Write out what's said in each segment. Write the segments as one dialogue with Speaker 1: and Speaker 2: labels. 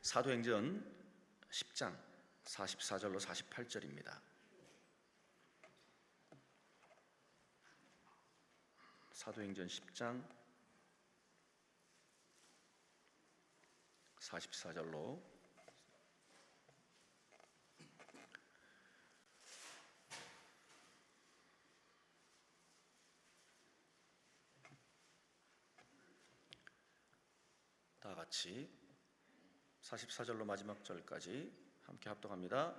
Speaker 1: 사도행전 10장 44절로 48절입니다. 사도행전 10장 44절로 다 같이 44절로 마지막 절까지 함께 합독합니다.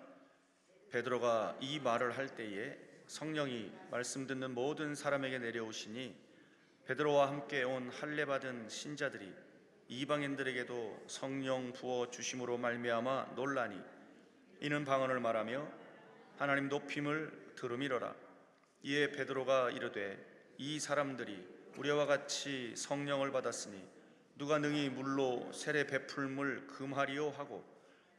Speaker 1: 베드로가 이 말을 할 때에 성령이 말씀 듣는 모든 사람에게 내려오시니 베드로와 함께 온 할례 받은 신자들이 이방인들에게도 성령 부어 주심으로 말미암아 놀라니 이는 방언을 말하며 하나님 높임을 들음이러라. 이에 베드로가 이르되 이 사람들이 우리와 같이 성령을 받았으니 누가 능히 물로 세례 베풀물 금하리요 하고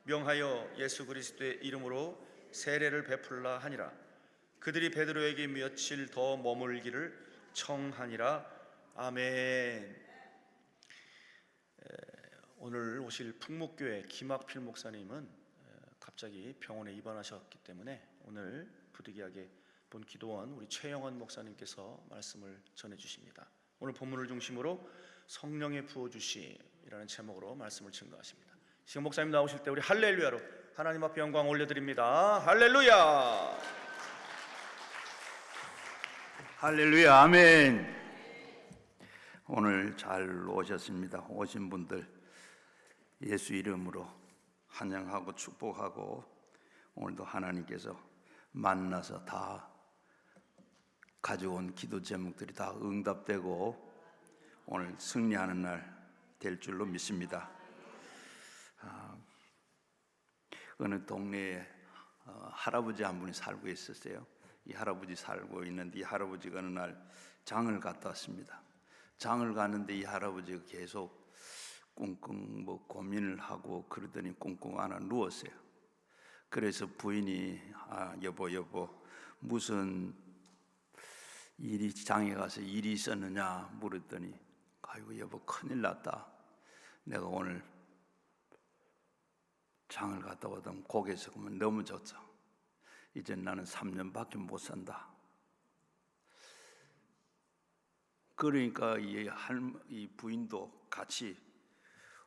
Speaker 1: 명하여 예수 그리스도의 이름으로 세례를 베풀라 하니라. 그들이 베드로에게 며칠 더 머물기를 청하니라. 아멘. 오늘 오실 풍목교회 김학필 목사님은 갑자기 병원에 입원하셨기 때문에 오늘 부득이하게 본 기도원 우리 최영원 목사님께서 말씀을 전해주십니다. 오늘 본문을 중심으로 성령의 부어주심이라는 제목으로 말씀을 증거하십니다. 지금 목사님 나오실 때 우리 할렐루야로 하나님 앞에 영광 올려드립니다. 할렐루야,
Speaker 2: 할렐루야, 아멘. 오늘 잘 오셨습니다. 오신 분들 예수 이름으로 환영하고 축복하고, 오늘도 하나님께서 만나서 다 가져온 기도 제목들이 다 응답되고 오늘 승리하는 날 될 줄로 믿습니다. 어느 동네에 할아버지 한 분이 살고 있었어요. 이 할아버지 살고 있는데 이 할아버지가 어느 날 장을 갔다 왔습니다. 장을 갔는데 이 할아버지가 계속 꿍꿍 고민을 하고 그러더니 꿍꿍 안아 누웠어요. 그래서 부인이 여보 무슨 일이 장에 가서 일이 있었느냐 물었더니 아이고 여보 큰일 났다. 내가 오늘 장을 갔다 오던 고개에서 그러면 넘어졌어. 이제 나는 3년밖에 못 산다. 그러니까 이 부인도 같이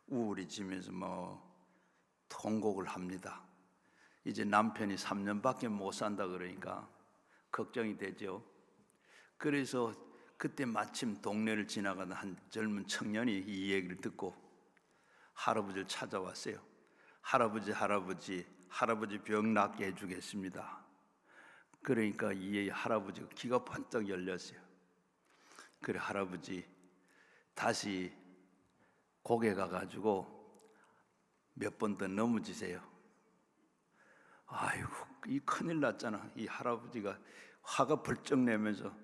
Speaker 2: 우울해지면서 통곡을 합니다. 이제 남편이 3년밖에 못 산다 그러니까 걱정이 되죠. 그래서 그때 마침 동네를 지나가는 한 젊은 청년이 이 얘기를 듣고 할아버지를 찾아왔어요. 할아버지 병 낫게 해주겠습니다. 그러니까 이 할아버지가 귀가 번쩍 열렸어요. 그래 할아버지 다시 고개 가가지고 몇 번 더 넘어지세요. 아이고 이 큰일 났잖아. 이 할아버지가 화가 벌쩍 내면서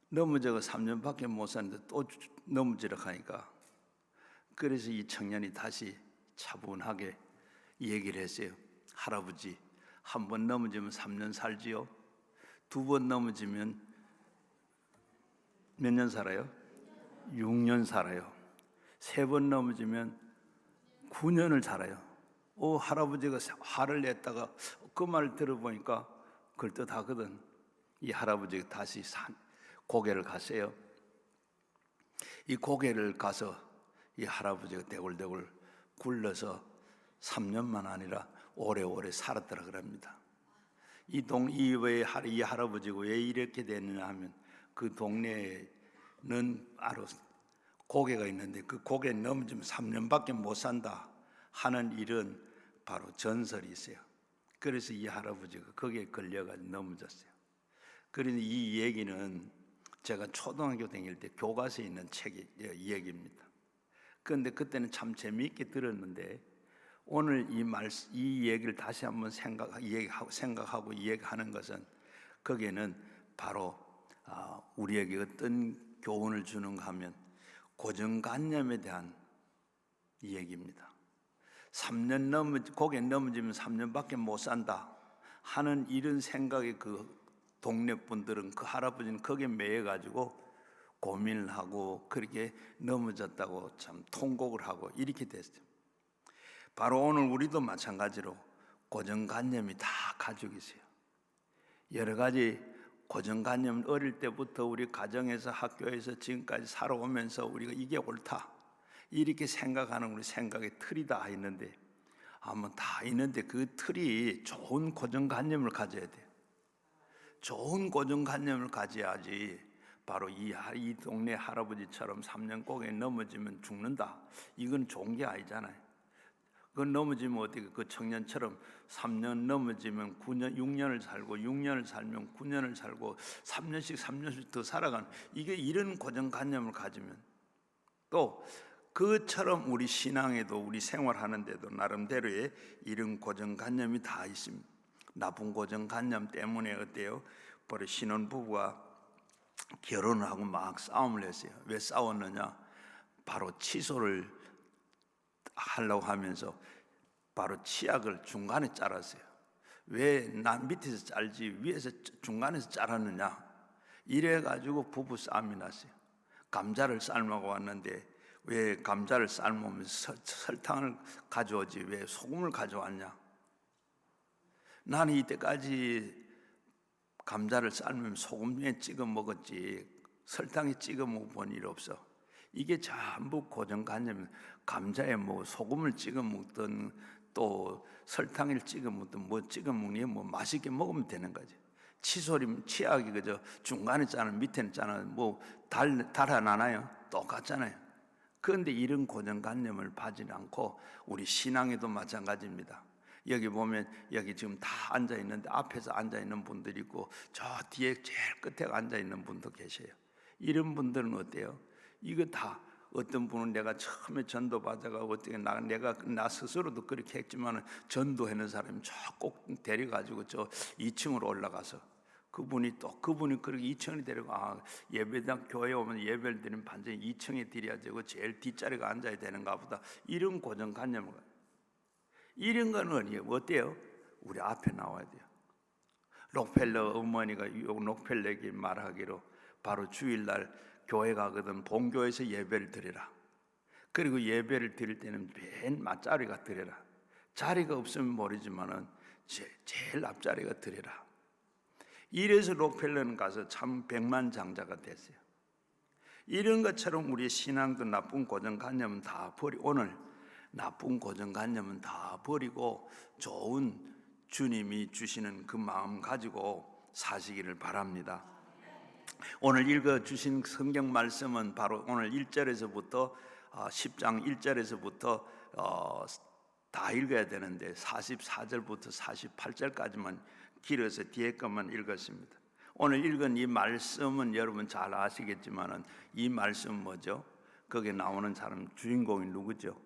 Speaker 2: 넘어져가 3년밖에 못 사는데 또 넘어지려 하니까, 그래서 이 청년이 다시 차분하게 얘기를 했어요. 할아버지 한 번 넘어지면 3년 살지요. 2번 넘어지면 몇 년 살아요? 6년 살아요. 3번 넘어지면 9년을 살아요. 할아버지가 화를 냈다가 그 말을 들어보니까 그럴듯하거든. 이 할아버지가 다시 고개를 갔어요. 이 고개를 가서 이 할아버지가 대굴대굴 굴러서 3년만 아니라 오래오래 살았더라 그럽니다. 이 할아버지가 왜 이렇게 됐느냐 하면 그 동네에는 바로 고개가 있는데 그 고개 넘어지면 3년밖에 못 산다 하는 일은 바로 전설이 있어요. 그래서 이 할아버지가 거기에 걸려가지고 넘어졌어요. 그러니 이 얘기는 제가 초등학교 다닐 때 교과서에 있는 책의 얘기입니다. 그런데 그때는 참 재미있게 들었는데 오늘 이 얘기를 다시 한번 생각하고 이야기하는 것은 거기에는 바로 우리에게 어떤 교훈을 주는가 하면 고정관념에 대한 얘기입니다. 고개 넘어지면 3년밖에 못 산다 하는 이런 생각에 그 동네 분들은, 그 할아버지는 거기에 매여가지고 고민을 하고 그렇게 넘어졌다고 참 통곡을 하고 이렇게 됐어요. 바로 오늘 우리도 마찬가지로 고정관념이 다 가지고 있어요. 여러 가지 고정관념, 어릴 때부터 우리 가정에서 학교에서 지금까지 살아오면서 우리가 이게 옳다 이렇게 생각하는 우리 생각의 틀이 다 있는데, 아마 다 있는데 그 틀이 좋은 고정관념을 가져야 돼요. 좋은 고정관념을 가져야지. 바로 이 동네 할아버지처럼 3년 꼭에 넘어지면 죽는다, 이건 좋은 게 아니잖아요. 그건 넘어지면 어떻게, 그 청년처럼 3년 넘어지면 9년, 6년을 살고 6년을 살면 9년을 살고 3년씩 더 살아가는, 이게 이런 고정관념을 가지면, 또 그처럼 우리 신앙에도 우리 생활하는데도 나름대로의 이런 고정관념이 다 있습니다. 나쁜 고정관념 때문에 어때요? 바로 신혼부부가 결혼을 하고 막 싸움을 했어요. 왜 싸웠느냐? 바로 취소를 하려고 하면서 바로 치약을 중간에 잘랐어요. 왜 난 밑에서 잘지 위에서 중간에서 잘랐느냐? 이래가지고 부부 싸움이 났어요. 감자를 삶아고 왔는데 왜 감자를 삶으면 설탕을 가져오지 왜 소금을 가져왔냐? 나는 이때까지 감자를 삶으면 소금에 찍어 먹었지 설탕에 찍어 먹어본 일 없어. 이게 전부 고정관념. 감자에 뭐 소금을 찍어 먹든 또 설탕을 찍어 먹든 뭐 찍어 먹니 뭐 맛있게 먹으면 되는 거지. 칫솔이면 치약이 그저 중간에 짜는 밑에는 짜는 뭐 달아나나요? 똑같잖아요. 그런데 이런 고정관념을 봐지는 않고 우리 신앙에도 마찬가지입니다. 여기 보면 여기 지금 다 앉아 있는데 앞에서 앉아 있는 분들이 있고 저 뒤에 제일 끝에 앉아 있는 분도 계셔요. 이런 분들은 어때요? 이거 다 어떤 분은 내가 처음에 전도 받아가고 어떻게 나 스스로도 그렇게 했지만은 전도하는 사람이 저 꼭 데려가지고 저 2층으로 올라가서 그분이 그렇게 2층에 데리고 예배당 교회 오면 예배를 드리면 반드시 2층에 드려야 되고 제일 뒷자리가 앉아야 되는가 보다, 이런 고정관념을. 이런 건 어때요? 우리 앞에 나와야 돼요. 록펠러 어머니가 록펠러에게 말하기로 바로 주일날 교회 가거든 본교에서 예배를 드리라. 그리고 예배를 드릴 때는 맨 맞자리가 드리라. 자리가 없으면 모르지만은 제일 앞자리가 드리라. 이래서 록펠러는 가서 참 백만장자가 됐어요. 이런 것처럼 우리의 신앙도 나쁜 고정관념은 다 오늘 나쁜 고정관념은 다 버리고 좋은 주님이 주시는 그 마음 가지고 사시기를 바랍니다. 오늘 읽어주신 성경 말씀은 바로 오늘 1절에서부터 10장 1절에서부터 다 읽어야 되는데 44절부터 48절까지만 길어서 뒤에 것만 읽었습니다. 오늘 읽은 이 말씀은 여러분 잘 아시겠지만은 이 말씀 뭐죠? 거기에 나오는 사람 주인공이 누구죠?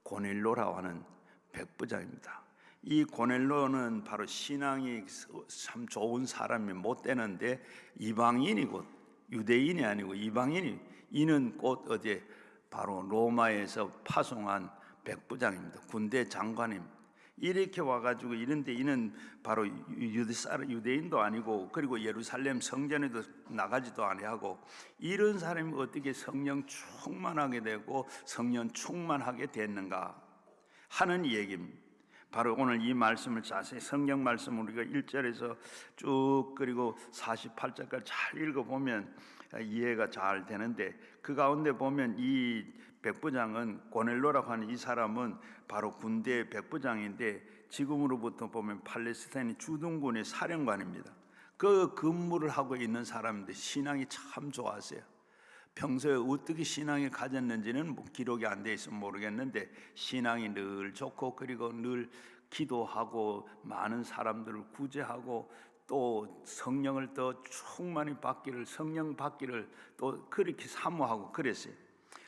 Speaker 2: 고넬료라고 하는 백부장입니다. 이 고넬료는 바로 신앙이 참 좋은 사람이 못 되는데 이방인이고 유대인이 아니고 이방인이, 이는 곧 어디에 바로 로마에서 파송한 백부장입니다. 군대 장관입니다. 이렇게 와가지고 이런데 이는 바로 유대인도 아니고 그리고 예루살렘 성전에도 나가지도 아니하고, 이런 사람이 어떻게 성령 충만하게 되고 성령 충만하게 됐는가 하는 얘기입니다. 바로 오늘 이 말씀을 자세히 성경 말씀을 우리가 1절에서 쭉 그리고 48절까지 잘 읽어보면 이해가 잘 되는데, 그 가운데 보면 이 백부장은 고넬료라고 하는 이 사람은 바로 군대 백부장인데 지금으로부터 보면 팔레스타인 주둔군의 사령관입니다. 그 근무를 하고 있는 사람인데 신앙이 참 좋았어요. 평소에 어떻게 신앙이 가졌는지는 기록이 안 돼 있으면 모르겠는데 신앙이 늘 좋고 그리고 늘 기도하고 많은 사람들을 구제하고 또 성령을 더 충만히 받기를, 성령 받기를 또 그렇게 사모하고 그랬어요.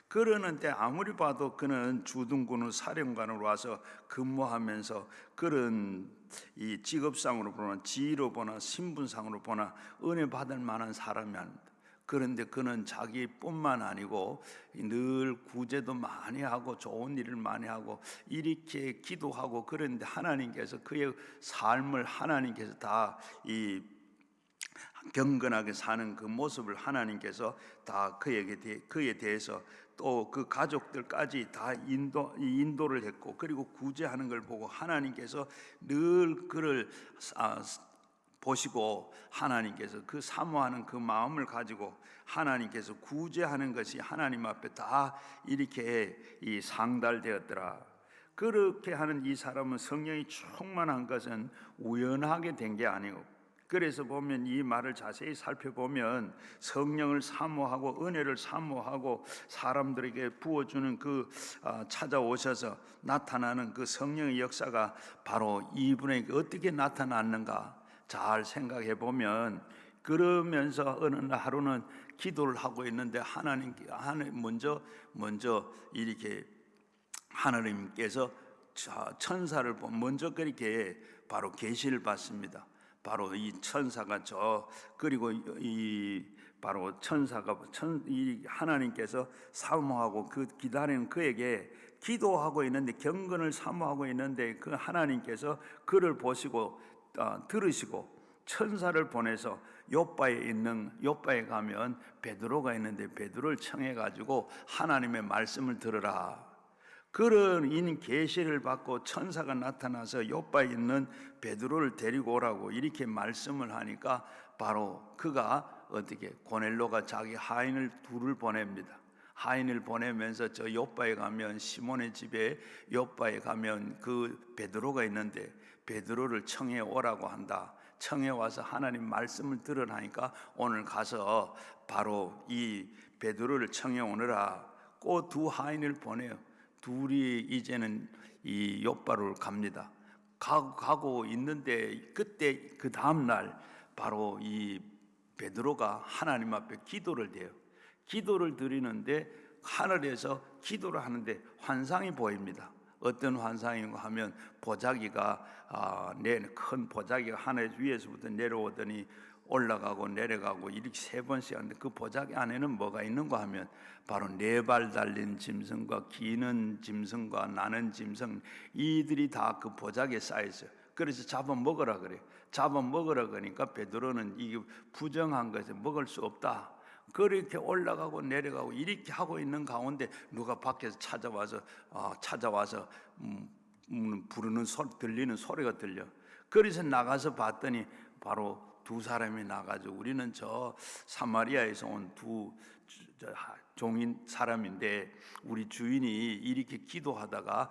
Speaker 2: 그러는데 아무리 봐도 그는 주둔군의 사령관으로 와서 근무하면서 그런 이 직업상으로 보나 지위로 보나 신분상으로 보나 은혜 받을 만한 사람이 아닙니다. 그런데 그는 자기뿐만 아니고 늘 구제도 많이 하고 좋은 일을 많이 하고 이렇게 기도하고, 그런데 하나님께서 그의 삶을 하나님께서 다 이 경건하게 사는 그 모습을 하나님께서 다 그에 대해서 또 그 가족들까지 다 인도를 했고, 그리고 구제하는 걸 보고 하나님께서 늘 그를 보시고 하나님께서 그 사모하는 그 마음을 가지고 하나님께서 구제하는 것이 하나님 앞에 다 이렇게 상달되었더라. 그렇게 하는 이 사람은 성령이 충만한 것은 우연하게 된 게 아니고, 그래서 보면 이 말을 자세히 살펴보면 성령을 사모하고 은혜를 사모하고 사람들에게 부어주는 그 찾아오셔서 나타나는 그 성령의 역사가 바로 이분에게 어떻게 나타났는가 잘 생각해 보면, 그러면서 어느 날 하루는 기도를 하고 있는데 하나님 먼저 이렇게 하나님께서 천사를 먼저 그렇게 바로 계시를 받습니다. 바로 이 천사가 그리고 이 바로 천사가 이 하나님께서 사모하고 그 기다리는 그에게 기도하고 있는데, 경건을 사모하고 있는데 그 하나님께서 그를 보시고 들으시고 천사를 보내서 요빠에 가면 베드로가 있는데 베드로를 청해 가지고 하나님의 말씀을 들으라. 그런 계시를 받고 천사가 나타나서 요빠에 있는 베드로를 데리고 오라고 이렇게 말씀을 하니까, 바로 그가 어떻게 고넬로가 자기 하인을 둘을 보냅니다. 하인을 보내면서 저 요빠에 가면 시몬의 집에 요빠에 가면 그 베드로가 있는데 베드로를 청해 오라고 한다. 청해 와서 하나님 말씀을 들으라니까 오늘 가서 바로 이 베드로를 청해 오느라 그 두 하인을 보내요. 둘이 이제는 이 요바로 갑니다. 가고 있는데 그때 그 다음 날 바로 이 베드로가 하나님 앞에 기도를 드려요. 기도를 드리는데 하늘에서 기도를 하는데 환상이 보입니다. 어떤 환상인가 하면 보자기가 큰 보자기가 하늘 위에서부터 내려오더니 올라가고 내려가고 이렇게 세 번씩 하는데, 그 보자기 안에는 뭐가 있는가 하면 바로 4발 달린 짐승과 기는 짐승과 나는 짐승, 이들이 다 그 보자기에 쌓여 있어요. 그래서 잡아먹으라 그래요. 잡아먹으라 그러니까 베드로는 이게 부정한 것에 먹을 수 없다. 그렇게 올라가고 내려가고 이렇게 하고 있는 가운데 누가 밖에서 찾아와서 부르는 소리, 들리는 소리가 들려. 그래서 나가서 봤더니 바로 두 사람이 나가지고, 우리는 저 사마리아에서 온 두 종인 사람인데 우리 주인이 이렇게 기도하다가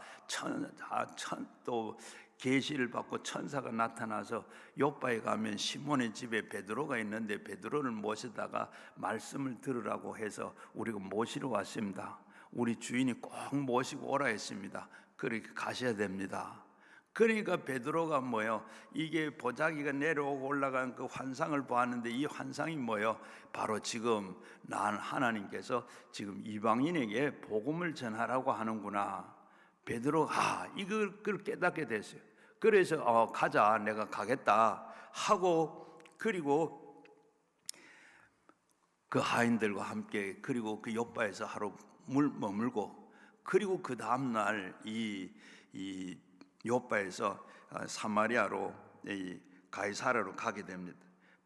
Speaker 2: 또 계시를 받고 천사가 나타나서 요바에 가면 시몬의 집에 베드로가 있는데 베드로를 모시다가 말씀을 들으라고 해서 우리가 모시러 왔습니다. 우리 주인이 꼭 모시고 오라 했습니다. 그렇게 가셔야 됩니다. 그러니까 베드로가 이게 보자기가 내려오고 올라간 그 환상을 보았는데, 이 환상이 바로 지금 난 하나님께서 지금 이방인에게 복음을 전하라고 하는구나. 베드로가 이걸 깨닫게 됐어요. 그래서 가자, 내가 가겠다 하고, 그리고 그 하인들과 함께 그리고 그 요바에서 하루 머물고, 그리고 그 다음 날 이 요바에서 사마리아로 가이사라로 가게 됩니다.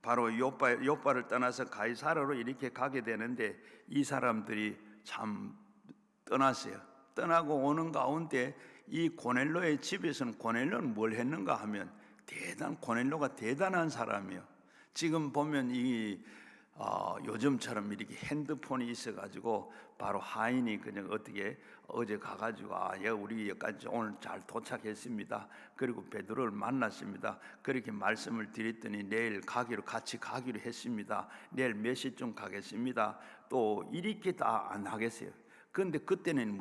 Speaker 2: 바로 요바를 떠나서 가이사라로 이렇게 가게 되는데, 이 사람들이 참 떠났어요. 떠나고 오는 가운데 이 고넬로의 집에서는, 고넬로는 뭘 했는가 하면 고넬로가 대단한 사람이에요. 지금 보면 요즘처럼 이렇게 핸드폰이 있어가지고 바로 하인이 그냥 어제 가가지고 우리 여기까지 오늘 잘 도착했습니다. 그리고 베드로를 만났습니다. 그렇게 말씀을 드렸더니 내일 같이 가기로 했습니다. 내일 몇 시쯤 가겠습니다. 또 이렇게 다 안 하겠어요. 그런데 그때는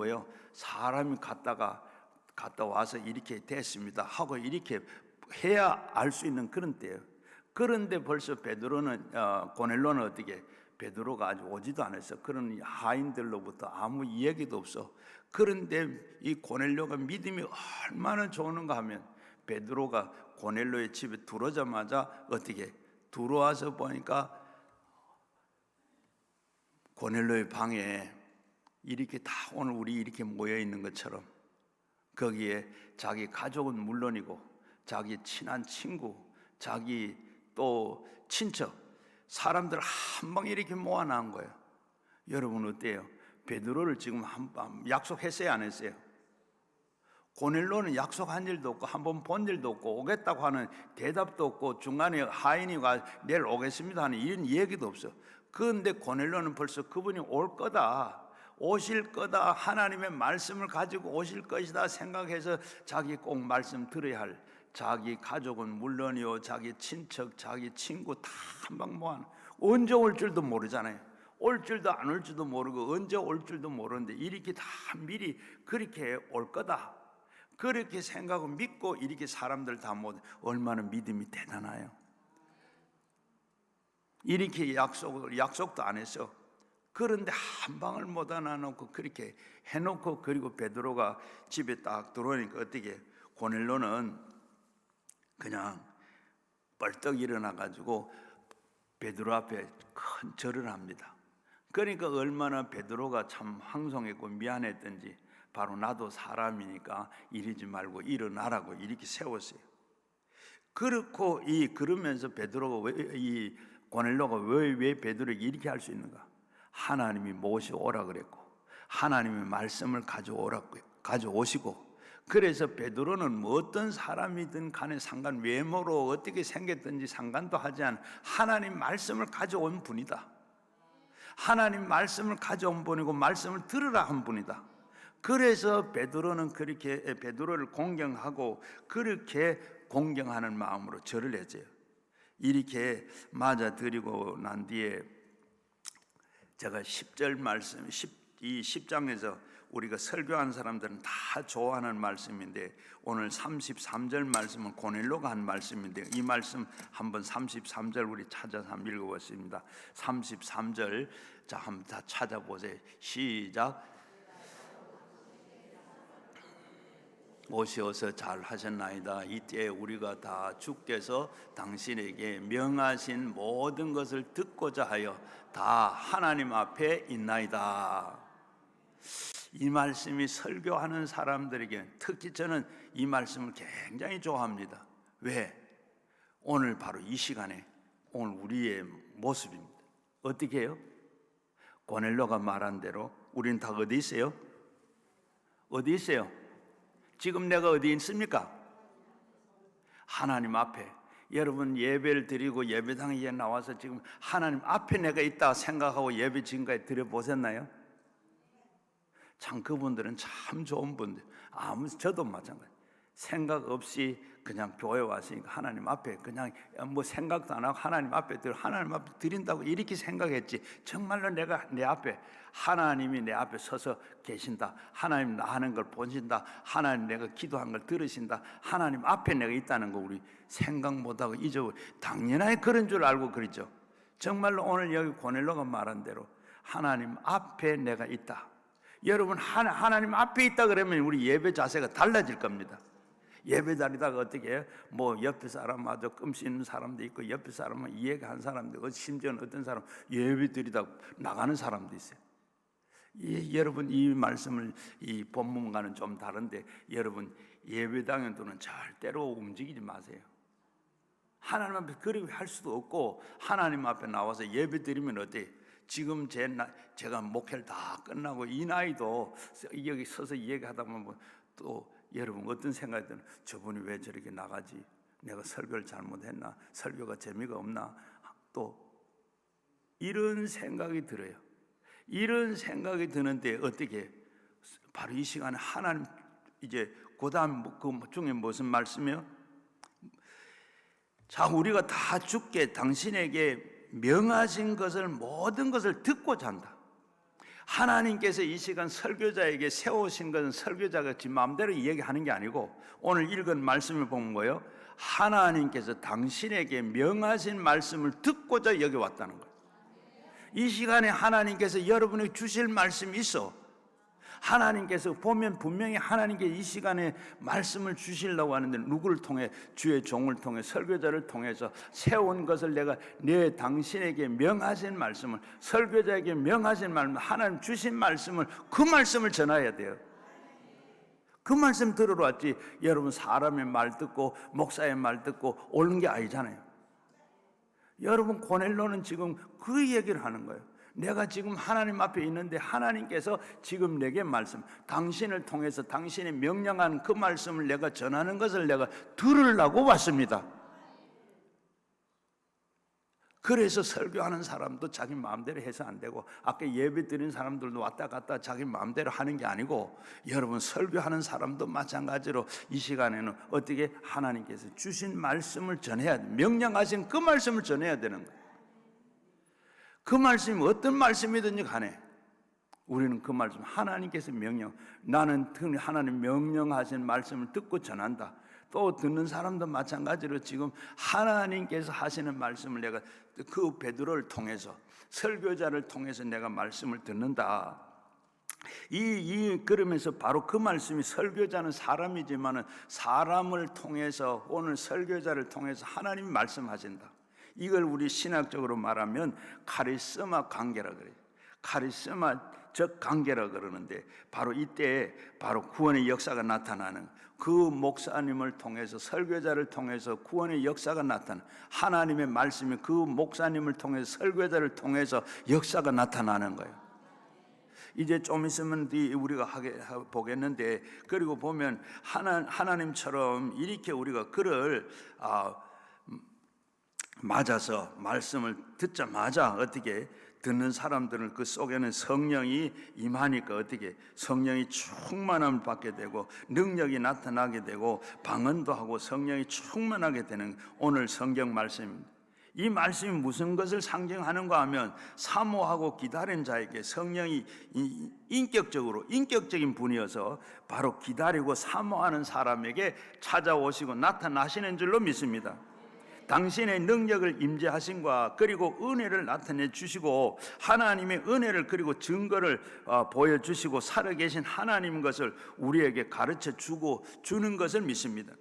Speaker 2: 사람이 갔다 와서 이렇게 됐습니다 하고 이렇게 해야 알 수 있는 그런 때예요. 그런데 벌써 고넬로는 어떻게, 베드로가 아직 오지도 않았어. 그런 하인들로부터 아무 이야기도 없어. 그런데 이 고넬로가 믿음이 얼마나 좋은가 하면, 베드로가 고넬로의 집에 들어오자마자 어떻게 들어와서 보니까 고넬로의 방에 이렇게 다 오늘 우리 이렇게 모여 있는 것처럼, 거기에 자기 가족은 물론이고 자기 친한 친구, 자기 또 친척, 사람들 한 방에 이렇게 모아놓은 거예요. 여러분 어때요? 베드로를 지금 약속했어요, 안 했어요? 고넬로는 약속한 일도 없고 한 번 본 일도 없고 오겠다고 하는 대답도 없고 중간에 하인이가 내일 오겠습니다 하는 이런 얘기도 없어. 그런데 고넬로는 벌써 그분이 올 거다, 오실 거다, 하나님의 말씀을 가지고 오실 것이다 생각해서 자기 꼭 말씀 들어야 할 자기 가족은 물론이요, 자기 친척, 자기 친구 다 한 방 모아. 언제 올 줄도 모르잖아요. 올 줄도 안 올 줄도 모르고 언제 올 줄도 모르는데 이렇게 다 미리 그렇게 올 거다, 그렇게 생각하고 믿고 이렇게 사람들 다 모두 얼마나 믿음이 대단해요. 이렇게 약속도 안 했어. 그런데 한 방을 못 안아놓고 그렇게 해놓고, 그리고 베드로가 집에 딱 들어오니까 어떻게, 고넬로는 그냥 벌떡 일어나가지고 베드로 앞에 큰 절을 합니다. 그러니까 얼마나 베드로가 참 황송했고 미안했던지, 바로 나도 사람이니까 이러지 말고 일어나라고 이렇게 세웠어요. 그렇고 그러면서 베드로가 이 고넬로가 왜 베드로에게 이렇게 할 수 있는가? 하나님이 모셔오라 그랬고 하나님의 말씀을 가져오시고, 그래서 베드로는 뭐 어떤 사람이든 간에 상관, 외모로 어떻게 생겼든지 상관도 하지 않은 하나님 말씀을 가져온 분이다. 하나님 말씀을 가져온 분이고 말씀을 들으라 한 분이다. 그래서 베드로는 그렇게 베드로를 공경하고 그렇게 공경하는 마음으로 절을 했어요. 이렇게 맞아드리고 난 뒤에 제가 10절 말씀, 이 10장에서 우리가 설교한 사람들은 다 좋아하는 말씀인데, 오늘 33절 말씀은 고넬로가 한 말씀인데, 이 말씀 한번 33절 우리 찾아서 한번 읽어보겠습니다. 33절 자 한번 다 찾아보세요. 시작. 오시어서 잘 하셨나이다. 이때 우리가 다 주께서 당신에게 명하신 모든 것을 듣고자 하여 다 하나님 앞에 있나이다. 이 말씀이 설교하는 사람들에게, 특히 저는 이 말씀을 굉장히 좋아합니다. 왜? 오늘 바로 이 시간에 오늘 우리의 모습입니다. 어떻게 해요? 고넬로가 말한 대로 우리는 다 어디 있어요? 어디 있어요? 지금 내가 어디 있습니까? 하나님 앞에. 여러분 예배를 드리고 예배당에 나와서 지금 하나님 앞에 내가 있다 생각하고 예배 지금까지 드려보셨나요? 참 그분들은 참 좋은 분들. 저도 마찬가지. 생각 없이 그냥 교회 왔으니까 하나님 앞에 그냥 뭐 생각도 안 하고 하나님 앞에 드린다고 이렇게 생각했지, 정말로 내가 내 앞에, 하나님이 내 앞에 서서 계신다, 하나님 나 하는 걸 보신다, 하나님 내가 기도한 걸 들으신다, 하나님 앞에 내가 있다는 거 우리 생각 못하고 잊어버려. 당연하게 그런 줄 알고 그러죠. 정말로 오늘 여기 고넬로가 말한 대로 하나님 앞에 내가 있다. 여러분 하나님 앞에 있다 그러면 우리 예배 자세가 달라질 겁니다. 예배 다니다가 어떻게 해요? 뭐 옆에 사람마저 끔씨 있는 사람도 있고, 옆에 사람은 이해한 사람도 있고, 심지어는 어떤 사람 예배 드리다 나가는 사람도 있어요. 여러분 이 말씀을, 이 본문과는 좀 다른데, 여러분 예배당에도는 절대로 움직이지 마세요. 하나님 앞에 그렇게 할 수도 없고, 하나님 앞에 나와서 예배 드리면 어때요? 지금 제가 목회를 다 끝나고 이 나이도 여기 서서 얘기하다 보면 또 여러분 어떤 생각이 드는, 저분이 왜 저렇게 나가지? 내가 설교를 잘못했나? 설교가 재미가 없나? 또 이런 생각이 들어요. 이런 생각이 드는데 어떻게, 바로 이 시간에 하나님, 이제 그 다음 그 중에 무슨 말씀이요? 자, 우리가 다 주께 당신에게 명하신 것을, 모든 것을 듣고자 한다. 하나님께서 이 시간 설교자에게 세우신 것은 설교자가 지 마음대로 이야기하는 게 아니고, 오늘 읽은 말씀을 보면 뭐예요? 하나님께서 당신에게 명하신 말씀을 듣고자 여기 왔다는 거예요. 이 시간에 하나님께서 여러분에게 주실 말씀이 있어. 하나님께서 보면 분명히 하나님께서 이 시간에 말씀을 주시려고 하는데, 누구를 통해? 주의 종을 통해, 설교자를 통해서 세운 것을 내가 당신에게 명하신 말씀을, 설교자에게 명하신 말씀, 하나님 주신 말씀을, 그 말씀을 전해야 돼요. 그 말씀 들으러 왔지, 여러분 사람의 말 듣고 목사의 말 듣고 오는 게 아니잖아요. 여러분 고넬로는 지금 그 얘기를 하는 거예요. 내가 지금 하나님 앞에 있는데 하나님께서 지금 내게 말씀, 당신을 통해서 당신이 명령한 그 말씀을 내가 전하는 것을 내가 들으려고 왔습니다. 그래서 설교하는 사람도 자기 마음대로 해서 안 되고, 아까 예배 드린 사람들도 왔다 갔다 자기 마음대로 하는 게 아니고, 여러분 설교하는 사람도 마찬가지로 이 시간에는 어떻게 하나님께서 주신 말씀을 전해야 돼. 명령하신 그 말씀을 전해야 되는 거예요. 그 말씀이 어떤 말씀이든지 간에 우리는 그 말씀, 하나님께서 나는 하나님 명령하신 말씀을 듣고 전한다. 또 듣는 사람도 마찬가지로 지금 하나님께서 하시는 말씀을 내가 그 베드로를 통해서, 설교자를 통해서 내가 말씀을 듣는다. 그러면서 바로 그 말씀이, 설교자는 사람이지만은 사람을 통해서, 오늘 설교자를 통해서 하나님이 말씀하신다. 이걸 우리 신학적으로 말하면 카리스마 관계라 그래요. 카리스마적 관계라 그러는데, 바로 이때 바로 구원의 역사가 나타나는, 그 목사님을 통해서, 설교자를 통해서 구원의 역사가 나타나는, 하나님의 말씀이 그 목사님을 통해서, 설교자를 통해서 역사가 나타나는 거예요. 이제 좀 있으면 우리가 보겠는데, 그리고 보면 하나님처럼 이렇게 우리가 그를 맞아서 말씀을 듣자마자 어떻게 듣는 사람들은 그 속에는 성령이 임하니까 어떻게 성령이 충만함을 받게 되고 능력이 나타나게 되고 방언도 하고 성령이 충만하게 되는 오늘 성경 말씀입니다. 이 말씀이 무슨 것을 상징하는가 하면, 사모하고 기다린 자에게 성령이 인격적인 분이어서 바로 기다리고 사모하는 사람에게 찾아오시고 나타나시는 줄로 믿습니다. 당신의 능력을 임재하심과 그리고 은혜를 나타내 주시고, 하나님의 은혜를 그리고 증거를 보여주시고 살아계신 하나님 것을 우리에게 가르쳐 주는 것을 믿습니다.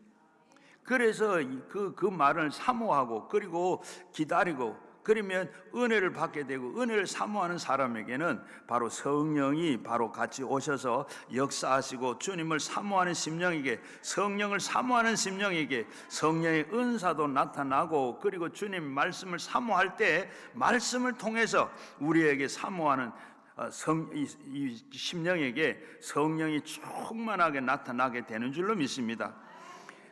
Speaker 2: 그래서 그 말을 사모하고 그리고 기다리고, 그러면 은혜를 받게 되고, 은혜를 사모하는 사람에게는 바로 성령이 바로 같이 오셔서 역사하시고, 주님을 사모하는 심령에게, 성령을 사모하는 심령에게 성령의 은사도 나타나고, 그리고 주님 말씀을 사모할 때 말씀을 통해서 우리에게 사모하는 이 심령에게 성령이 충만하게 나타나게 되는 줄로 믿습니다.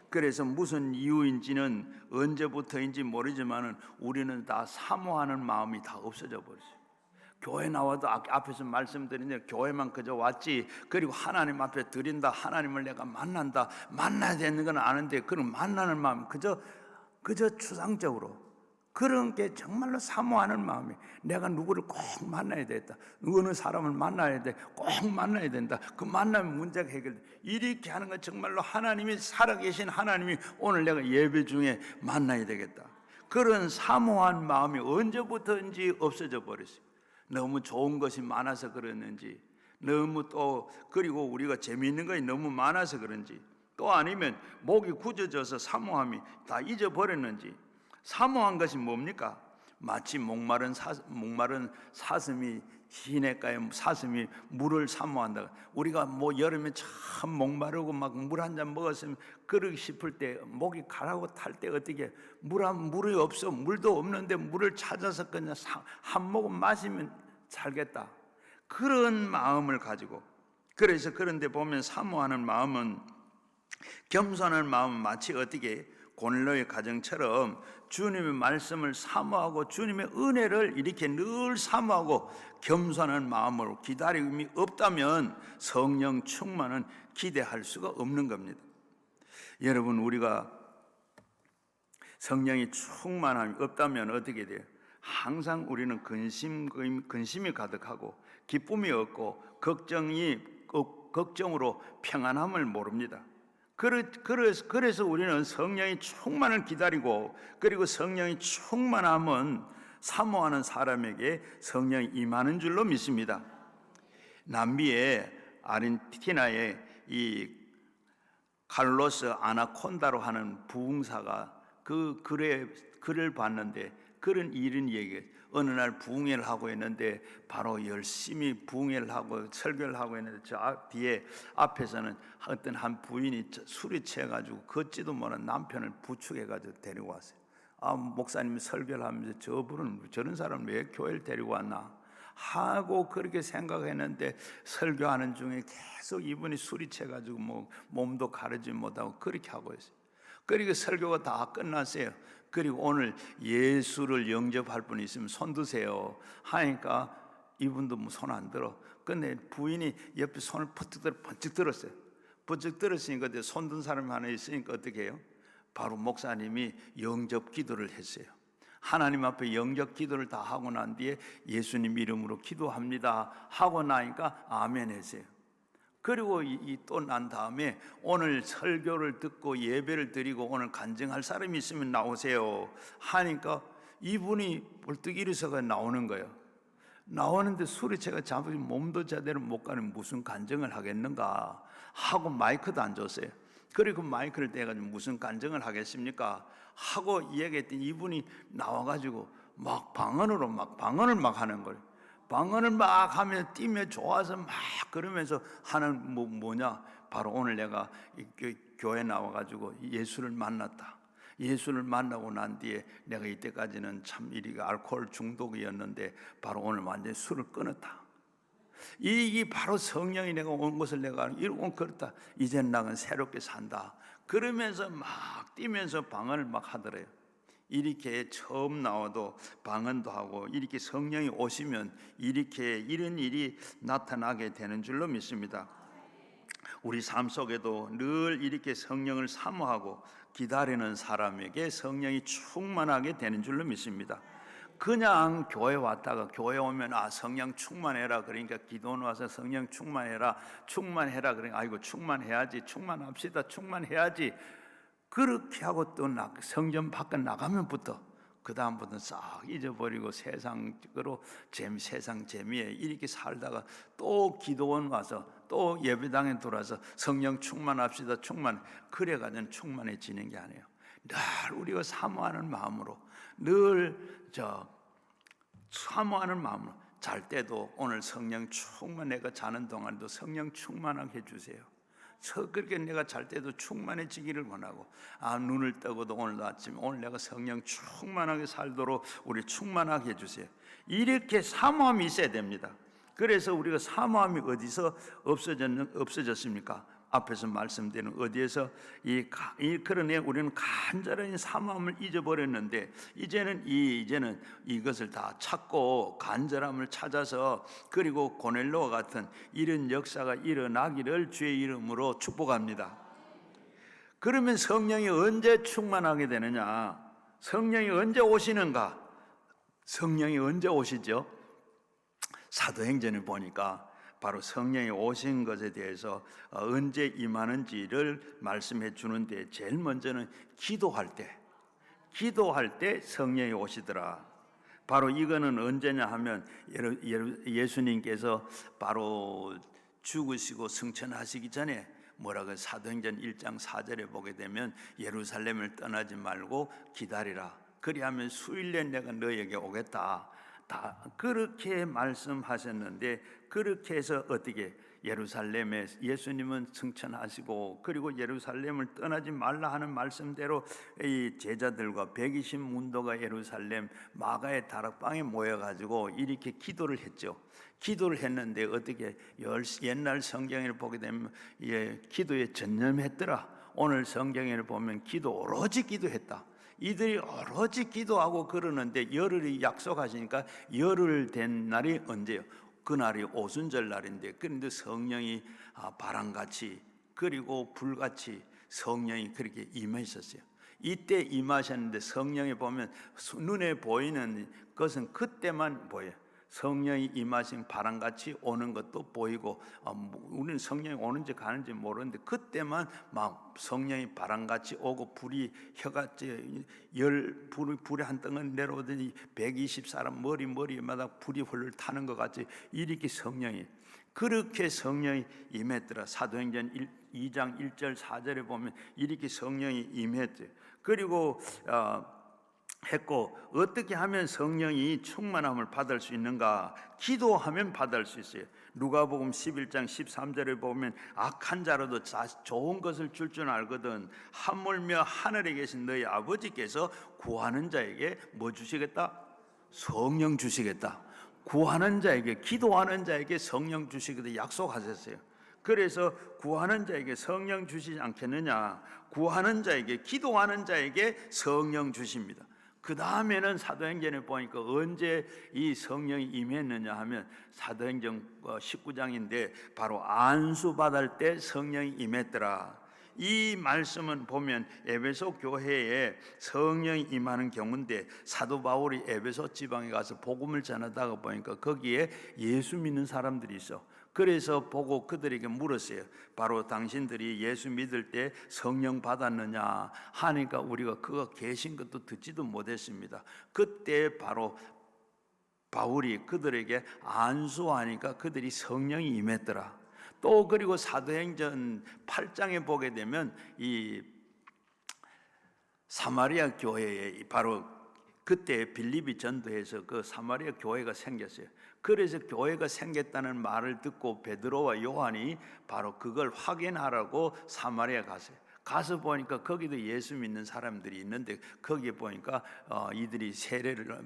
Speaker 2: 그래서 무슨 이유인지는 언제부터인지 모르지만은 우리는 다 사모하는 마음이 다 없어져 버렸어요. 교회 나와도 앞에서 말씀드린 교회만 그저 왔지, 그리고 하나님 앞에 드린다, 하나님을 내가 만난다, 만나야 되는 건 아는데 그런 만나는 마음 그저 추상적으로, 그런 게 정말로 사모하는 마음이, 내가 누구를 꼭 만나야 되겠다, 어느 사람을 만나야 돼, 꼭 만나야 된다, 그 만나면 문제가 해결돼, 이렇게 하는 건 정말로 하나님이, 살아계신 하나님이 오늘 내가 예배 중에 만나야 되겠다, 그런 사모한 마음이 언제부터인지 없어져 버렸어요. 너무 좋은 것이 많아서 그랬는지, 너무 또 그리고 우리가 재미있는 것이 너무 많아서 그런지, 또 아니면 목이 굳어져서 사모함이 다 잊어버렸는지. 사모한 것이 뭡니까? 마치 목마른 사슴이, 시냇가에 사슴이 물을 사모한다. 우리가 여름에 참 목마르고 막 물 한 잔 먹었으면 그러기 싶을 때, 목이 가라고 탈 때 어떻게, 물이 없어, 물도 없는데 물을 찾아서 그냥 한 모금 마시면 살겠다, 그런 마음을 가지고. 그래서 그런데 보면 사모하는 마음은, 겸손한 마음은 마치 어떻게 고넬료의 가정처럼 주님의 말씀을 사모하고 주님의 은혜를 이렇게 늘 사모하고 겸손한 마음으로 기다림이 없다면 성령 충만은 기대할 수가 없는 겁니다. 여러분, 우리가 성령이 충만함이 없다면 어떻게 돼요? 항상 우리는 근심이 가득하고 기쁨이 없고 걱정으로 평안함을 모릅니다. 그래서 우리는 성령이 충만을 기다리고, 그리고 성령이 충만함은 사모하는 사람에게 성령이 임하는 줄로 믿습니다. 남미의 아르헨티나의 이 칼로스 아나콘다로 하는 부흥사가 그 글을 봤는데, 그런 이런 얘기, 어느 날 부흥회를 하고 있는데, 바로 열심히 부흥회를 하고 설교를 하고 있는데, 저 뒤에 앞에서는 어떤 한 부인이 술이 취해가지고 걷지도 못한 남편을 부축해가지고 데리고 왔어요. 목사님이 설교를 하면서 저런 사람을 왜 교회를 데리고 왔나? 하고 그렇게 생각했는데 설교하는 중에 계속 이분이 술이 채가지고 뭐 몸도 가르지 못하고 그렇게 하고 있어요. 그리고 설교가 다 끝났어요. 그리고 오늘 예수를 영접할 분이 있으면 손 드세요 하니까 이분도 뭐 손 안 들어. 근데 부인이 옆에 손을 번쩍 들었어요. 번쩍 들었으니까 손 든 사람이 하나 있으니까 어떻게 해요? 바로 목사님이 영접 기도를 했어요. 하나님 앞에 영접 기도를 다 하고 난 뒤에 예수님 이름으로 기도합니다 하고 나니까 아멘 했어요. 그리고 또 난 다음에 오늘 설교를 듣고 예배를 드리고 오늘 간증할 사람이 있으면 나오세요 하니까 이분이 벌떡 일어서가 나오는 거예요. 나오는데 술이 제가 잡으니 몸도 제대로 못 가는 무슨 간증을 하겠는가 하고 마이크도 안 줬어요. 그리고 마이크를 떼가지고 무슨 간증을 하겠습니까 하고 얘기했더니 이분이 나와가지고 막 방언을 막 하는 거예요. 방언을 막 하면 뛰며 좋아서 막 그러면서 하는 뭐냐 바로 오늘 내가 교회 나와가지고 예수를 만났다. 예수를 만나고 난 뒤에 내가 이때까지는 참 이리 알코올 중독이었는데 바로 오늘 완전히 술을 끊었다. 이게 바로 성령이 내가 온 것을 내가 이러고 그렇다. 이젠 나는 새롭게 산다. 그러면서 막 뛰면서 방언을 막 하더래요. 이렇게 처음 나와도 방언도 하고 이렇게 성령이 오시면 이렇게 이런 일이 나타나게 되는 줄로 믿습니다. 우리 삶 속에도 늘 이렇게 성령을 사모하고 기다리는 사람에게 성령이 충만하게 되는 줄로 믿습니다. 그냥 교회 왔다가 교회 오면 성령 충만해라 그러니까 기도원 와서 성령 충만해라 그러니까 아이고 충만해야지 충만합시다 충만해야지 그렇게 하고 또 성전 밖에 나가면부터 그 다음부터는 싹 잊어버리고 세상적으로 세상 재미에 이렇게 살다가 또 기도원 와서 또 예배당에 돌아서 성령 충만합시다 그래가지고 충만해지는 게 아니에요. 늘 우리가 사모하는 마음으로 사모하는 마음으로 잘 때도 오늘 성령 충만 내가 자는 동안도 성령 충만하게 해주세요. 그렇게 내가 잘 때도 충만해지기를 원하고 눈을 뜨고도 오늘 아침 오늘 내가 성령 충만하게 살도록 우리 충만하게 해주세요. 이렇게 사모함이 있어야 됩니다. 그래서 우리가 사모함이 어디서 없어졌습니까? 앞에서 말씀드린 어디에서 그러네 우리는 간절한 사모함을 잊어버렸는데 이제는 이것을 다 찾고 간절함을 찾아서 그리고 고넬로와 같은 이런 역사가 일어나기를 주의 이름으로 축복합니다. 그러면 성령이 언제 충만하게 되느냐? 성령이 언제 오시는가? 성령이 언제 오시죠? 사도행전을 보니까 바로 성령이 오신 것에 대해서 언제 임하는지를 말씀해 주는데 제일 먼저는 기도할 때 성령이 오시더라. 바로 이거는 언제냐 하면 예수님께서 바로 죽으시고 승천하시기 전에 뭐라고 사도행전 1장 4절에 보게 되면 예루살렘을 떠나지 말고 기다리라. 그리하면 수일 내 내가 너에게 오겠다. 다 그렇게 말씀하셨는데 그렇게 해서 어떻게 예루살렘에 예수님은 승천하시고 그리고 예루살렘을 떠나지 말라 하는 말씀대로 이 제자들과 120 문도가 예루살렘 마가의 다락방에 모여가지고 이렇게 기도를 했죠. 기도를 했는데 어떻게 옛날 성경을 보게 되면 기도에 전념했더라. 오늘 성경을 보면 오로지 기도했다. 이들이 오로지 기도하고 그러는데 열흘이 약속하시니까 열흘 된 날이 언제요? 그날이 오순절 날인데 그런데 성령이 바람같이 그리고 불같이 성령이 그렇게 임하셨어요. 이때 임하셨는데 성령이 보면 눈에 보이는 것은 그때만 보여요. 성령이 임하신 바람같이 오는 것도 보이고 우리는 성령이 오는지 가는지 모르는데 그때만 막 성령이 바람같이 오고 불이 혀같이 불이 한 덩은 내려오더니 120사람 머리마다 불이 홀를 타는 것 같이 이렇게 성령이 그렇게 성령이 임했더라. 사도행전 2장 1절 4절에 보면 이렇게 성령이 임했죠. 그리고 했고 어떻게 하면 성령이 충만함을 받을 수 있는가? 기도하면 받을 수 있어요. 누가복음 11장 13절에 보면 악한 자로도 좋은 것을 줄 줄 알거든 하물며 하늘에 계신 너희 아버지께서 구하는 자에게 뭐 주시겠다? 성령 주시겠다. 구하는 자에게, 기도하는 자에게 성령 주시기도 약속하셨어요. 그래서 구하는 자에게 성령 주시지 않겠느냐? 구하는 자에게, 기도하는 자에게 성령 주십니다. 그 다음에는 사도행전에 보니까 언제 이 성령이 임했느냐 하면 사도행전 19장인데 바로 안수받을 때 성령이 임했더라. 이 말씀은 보면 에베소 교회에 성령이 임하는 경우인데, 사도 바울이 에베소 지방에 가서 복음을 전하다가 보니까 거기에 예수 믿는 사람들이 있어. 그래서 보고 그들에게 물었어요. 바로 당신들이 예수 믿을 때 성령 받았느냐 하니까 우리가 그거 계신 것도 듣지도 못했습니다. 그때 바로 바울이 그들에게 안수하니까 그들이 성령이 임했더라. 또 그리고 사도행전 8장에 보게 되면 이 사마리아 교회에 바로 그때 빌립이 전도해서 그 사마리아 교회가 생겼어요. 그래서 교회가 생겼다는 말을 듣고 베드로와 요한이 바로 그걸 확인하라고 사마리아 갔어요. 가서 보니까 거기도 예수 믿는 사람들이 있는데 거기에 보니까 이들이 세례를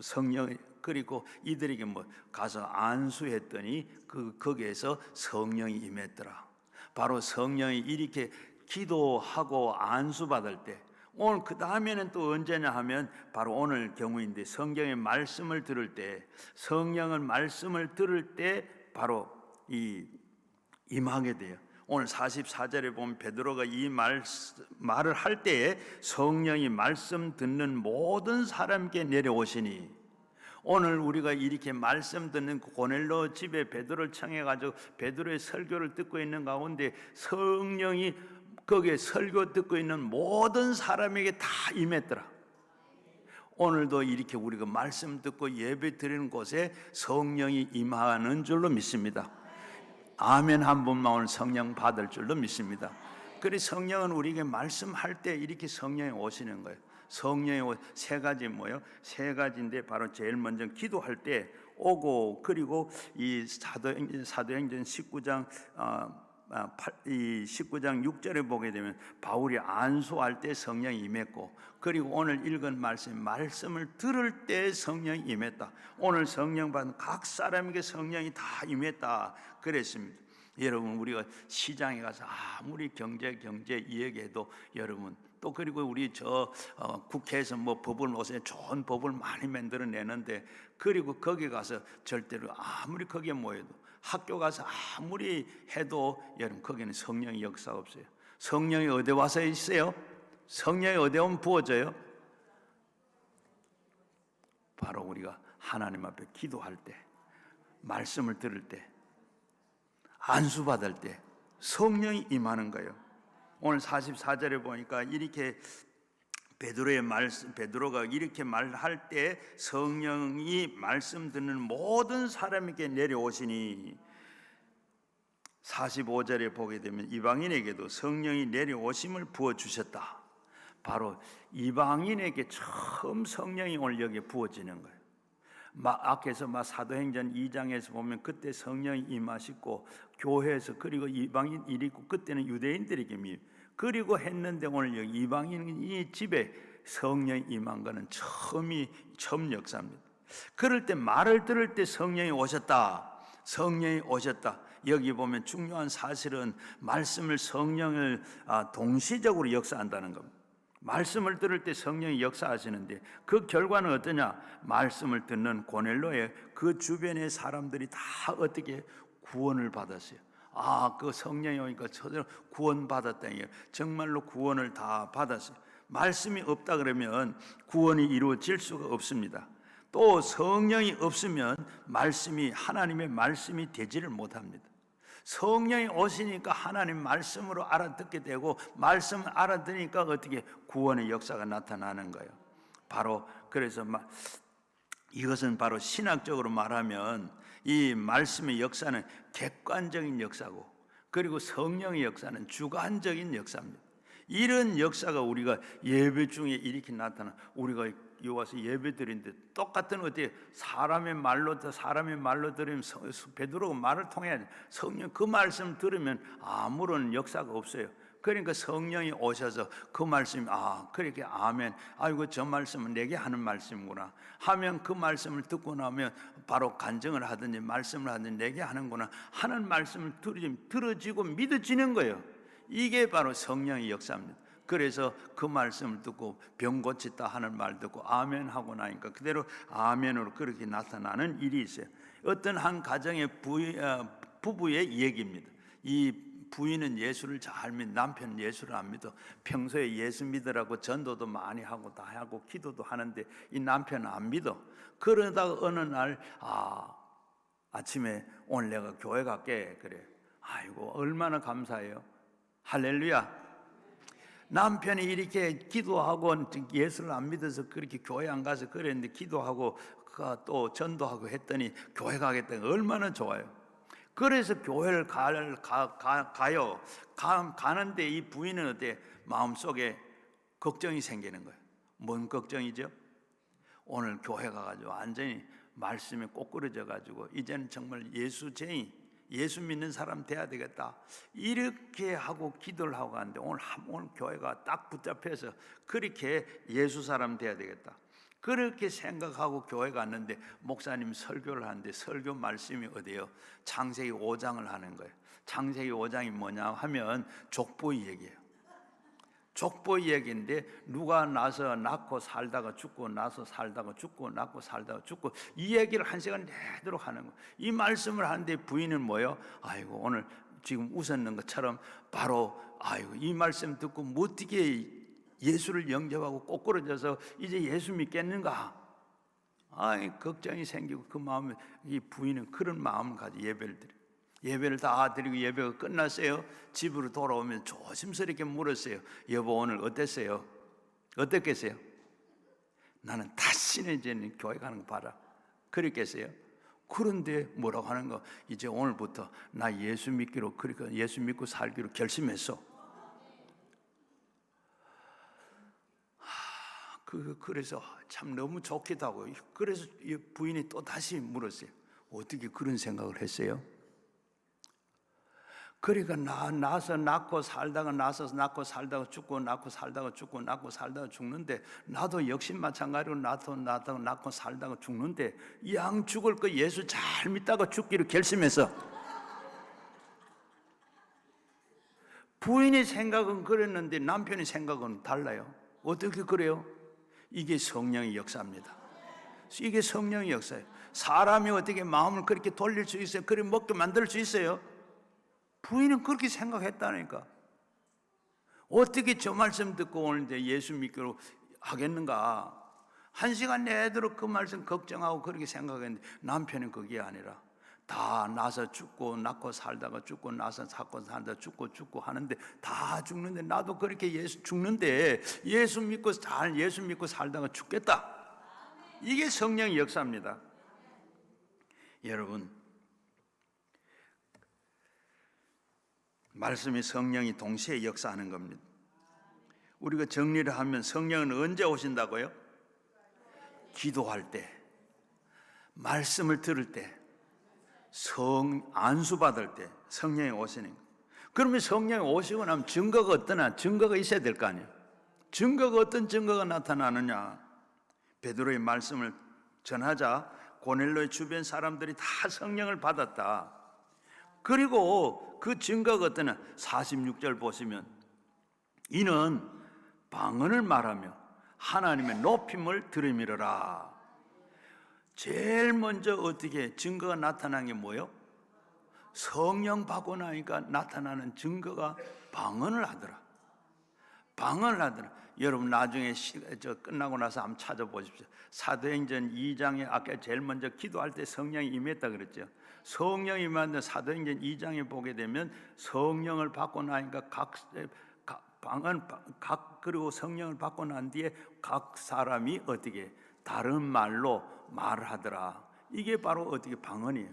Speaker 2: 성령, 그리고 이들에게 뭐 가서 안수했더니 거기에서 성령이 임했더라. 바로 성령이 이렇게 기도하고 안수받을 때, 오늘 그 다음에는 또 언제냐 하면 바로 오늘 경우인데, 성경의 말씀을 들을 때, 성령은 말씀을 들을 때 바로 임하게 돼요. 오늘 44절에 보면 베드로가 이 말을 할 때에 성령이 말씀 듣는 모든 사람께 내려오시니, 오늘 우리가 이렇게 말씀 듣는 고넬로 집에 베드로를 청해가지고 베드로의 설교를 듣고 있는 가운데 성령이 거기에 설교 듣고 있는 모든 사람에게 다 임했더라. 오늘도 이렇게 우리가 말씀 듣고 예배 드리는 곳에 성령이 임하는 줄로 믿습니다. 아멘 한 번만 오늘 성령 받을 줄로 믿습니다. 그래서 성령은 우리에게 말씀할 때 이렇게 성령이 오시는 거예요. 성령의 세 가지 뭐예요? 세 가지인데 바로 제일 먼저 기도할 때 오고, 그리고 이 사도행전 19장 19장 6절에 보게 되면 바울이 안수할 때 성령이 임했고, 그리고 오늘 읽은 말씀을 들을 때 성령이 임했다. 오늘 성령 받은 각 사람에게 성령이 다 임했다 그랬습니다. 여러분, 우리가 시장에 가서 아무리 경제 이야기해도 여러분, 또 그리고 우리 국회에서 뭐 법을 요새 좋은 법을 많이 만들어내는데, 그리고 거기 가서 절대로 아무리 거기에 모여도, 학교 가서 아무리 해도 여러분 거기는 성령의 역사가 없어요. 성령이 어디 와서 있어요? 성령이 어디 오면 부어져요? 바로 우리가 하나님 앞에 기도할 때, 말씀을 들을 때, 안수받을 때 성령이 임하는 거예요. 오늘 44절에 보니까 이렇게 베드로가 이렇게 말할 때 성령이 말씀 듣는 모든 사람에게 내려오시니, 45절에 보게 되면 이방인에게도 성령이 내려오심을 부어주셨다. 바로 이방인에게 처음 성령이 오늘 여기에 부어지는 거예요. 앞에서 사도행전 2장에서 보면 그때 성령이 임하시고 교회에서, 그리고 이방인 일이 있고 그때는 유대인들에게 그리고 했는데 오늘 여기 이방인이 집에 성령이 임한 것은 처음 역사입니다. 그럴 때 말을 들을 때 성령이 오셨다. 성령이 오셨다. 여기 보면 중요한 사실은 말씀을 성령을 동시적으로 역사한다는 겁니다. 말씀을 들을 때 성령이 역사하시는데 그 결과는 어떠냐? 말씀을 듣는 고넬로의 그 주변의 사람들이 다 어떻게 구원을 받았어요. 그 성령이 오니까 저들 구원 받았다. 정말로 구원을 다 받았어요. 말씀이 없다 그러면 구원이 이루어질 수가 없습니다. 또 성령이 없으면 하나님의 말씀이 되지를 못합니다. 성령이 오시니까 하나님 말씀으로 알아듣게 되고, 말씀을 알아듣으니까 어떻게 구원의 역사가 나타나는 거예요. 바로 그래서 이것은 바로 신학적으로 말하면 이 말씀의 역사는 객관적인 역사고, 그리고 성령의 역사는 주관적인 역사입니다. 이런 역사가 우리가 예배 중에 이렇게 나타나, 우리가 와서 예배드리는데 똑같은 어디 사람의 말로 들으면 베드로가 말을 통해 성령 그 말씀 들으면 아무런 역사가 없어요. 그러니까 성령이 오셔서 그 말씀 그렇게 아멘. 아이고 저 말씀은 내게 하는 말씀이구나 하면 그 말씀을 듣고 나면 바로 간증을 하든지 말씀을 하든지 내게 하는구나 하는 말씀을 들어지고 믿어지는 거예요. 이게 바로 성령의 역사입니다. 그래서 그 말씀을 듣고 병 고쳤다 하는 말 듣고 아멘 하고 나니까 그대로 아멘으로 그렇게 나타나는 일이 있어요. 어떤 한 가정의 부부의 얘기입니다. 이 부인은 예수를 잘 믿, 남편은 예수를 안 믿어. 평소에 예수 믿으라고 전도도 많이 하고 다 하고 기도도 하는데 이 남편은 안 믿어. 그러다가 어느 날 아침에 오늘 내가 교회 갈게 그래. 아이고 얼마나 감사해요. 할렐루야. 남편이 이렇게 기도하고 예수를 안 믿어서 그렇게 교회 안 가서 그랬는데 기도하고 또 전도하고 했더니 교회 가겠다. 얼마나 좋아요. 그래서 교회를 가요. 가는데 이 부인은 어때? 마음속에 걱정이 생기는 거예요. 뭔 걱정이죠? 오늘 교회 가가지고 완전히 말씀에 꼬꾸러져 가지고 이제는 정말 예수 믿는 사람 돼야 되겠다 이렇게 하고 기도를 하고 가는데 오늘 교회가 딱 붙잡혀서 그렇게 예수 사람 돼야 되겠다 그렇게 생각하고 교회 갔는데 목사님 설교를 하는데 설교 말씀이 어디예요? 창세기 5장을 하는 거예요. 창세기 5장이 뭐냐 하면 족보의 얘기예요. 족보의 얘기인데 누가 나서 낳고 살다가 죽고 나서 살다가 죽고 낳고 살다가 죽고 이 얘기를 한 시간 내도록 하는 거예요. 이 말씀을 하는데 부인은 뭐예요? 아이고 오늘 지금 웃었는 것처럼 바로 아이고 이 말씀 듣고 어떻게 예수를 영접하고 꼬꾸러져서 이제 예수 믿겠는가? 걱정이 생기고 그 마음에 이 부인은 그런 마음을 가지고 예배를 다 드리고 예배가 끝났어요. 집으로 돌아오면 조심스럽게 물었어요. 여보 오늘 어땠어요? 어땠겠어요? 나는 다시는 이제는 교회 가는 거 봐라. 그랬겠어요? 그런데 뭐라고 하는 거? 이제 오늘부터 나 예수 믿기로 그러니까 예수 믿고 살기로 결심했어. 그래서 참 너무 좋기도 하고 그래서 부인이 또 다시 물었어요. 어떻게 그런 생각을 했어요? 그러니까 나서 낳고 살다가 죽고 낳고 살다가 죽고 낳고 살다가 죽는데 나도 역시 마찬가지로 낳고 살다가 죽는데 양 죽을 거 예수 잘 믿다가 죽기로 결심해서 부인의 생각은 그랬는데 남편의 생각은 달라요. 어떻게 그래요? 이게 성령의 역사입니다. 이게 성령의 역사예요. 사람이 어떻게 마음을 그렇게 돌릴 수 있어요? 그렇게 먹게 만들 수 있어요? 부인은 그렇게 생각했다니까. 어떻게 저 말씀 듣고 오는데 예수 믿기로 하겠는가? 한 시간 내도록 그 말씀 걱정하고 그렇게 생각했는데 남편은 그게 아니라 다 나서 죽고 낳고 살다가 죽고 나서 살고 살다가 죽고 하는데 다 죽는데 나도 그렇게 죽는데 예수 믿고 살다가 죽겠다. 이게 성령의 역사입니다. 여러분 말씀이 성령이 동시에 역사하는 겁니다. 우리가 정리를 하면 성령은 언제 오신다고요? 기도할 때, 말씀을 들을 때, 안수 받을 때 성령이 오시는 거예요. 그러면 성령이 오시고 나면 증거가 어떠나? 증거가 있어야 될 거 아니에요. 증거가 어떤 증거가 나타나느냐? 베드로의 말씀을 전하자 고넬로의 주변 사람들이 다 성령을 받았다. 그리고 그 증거가 어떠냐? 46절 보시면 이는 방언을 말하며 하나님의 높임을 들으미러라. 제일 먼저 어떻게 증거가 나타난 게 뭐예요? 성령 받고 나니까 나타나는 증거가 방언을 하더라. 방언을 하더라. 여러분 나중에 끝나고 나서 한번 찾아보십시오. 사도행전 2장에 아까 제일 먼저 기도할 때 성령이 임했다 그랬죠. 성령이 임하는데 사도행전 2장에 보게 되면 성령을 받고 나니까 그리고 성령을 받고 난 뒤에 각 사람이 어떻게 다른 말로 말을 하더라. 이게 바로 어떻게 방언이에요.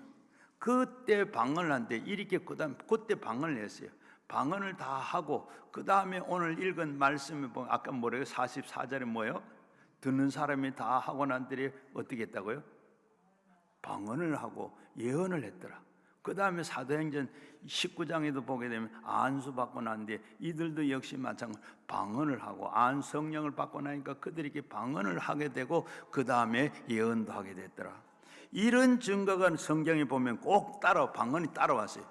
Speaker 2: 그때 방언을 한데 이렇게 그때 방언을 했어요. 방언을 다 하고 그 다음에 오늘 읽은 말씀에 보면 아까 뭐래요? 44절에 뭐예요? 듣는 사람이 다 하고 난 뒤에 어떻게 했다고요? 방언을 하고 예언을 했더라. 그 다음에 사도행전 19장에도 보게 되면 안수 받고 난 뒤에 이들도 역시 마찬가지로 방언을 하고 성령을 받고 나니까 그들에게 방언을 하게 되고 그 다음에 예언도 하게 됐더라. 이런 증거가 성경에 보면 꼭 방언이 따라왔어요.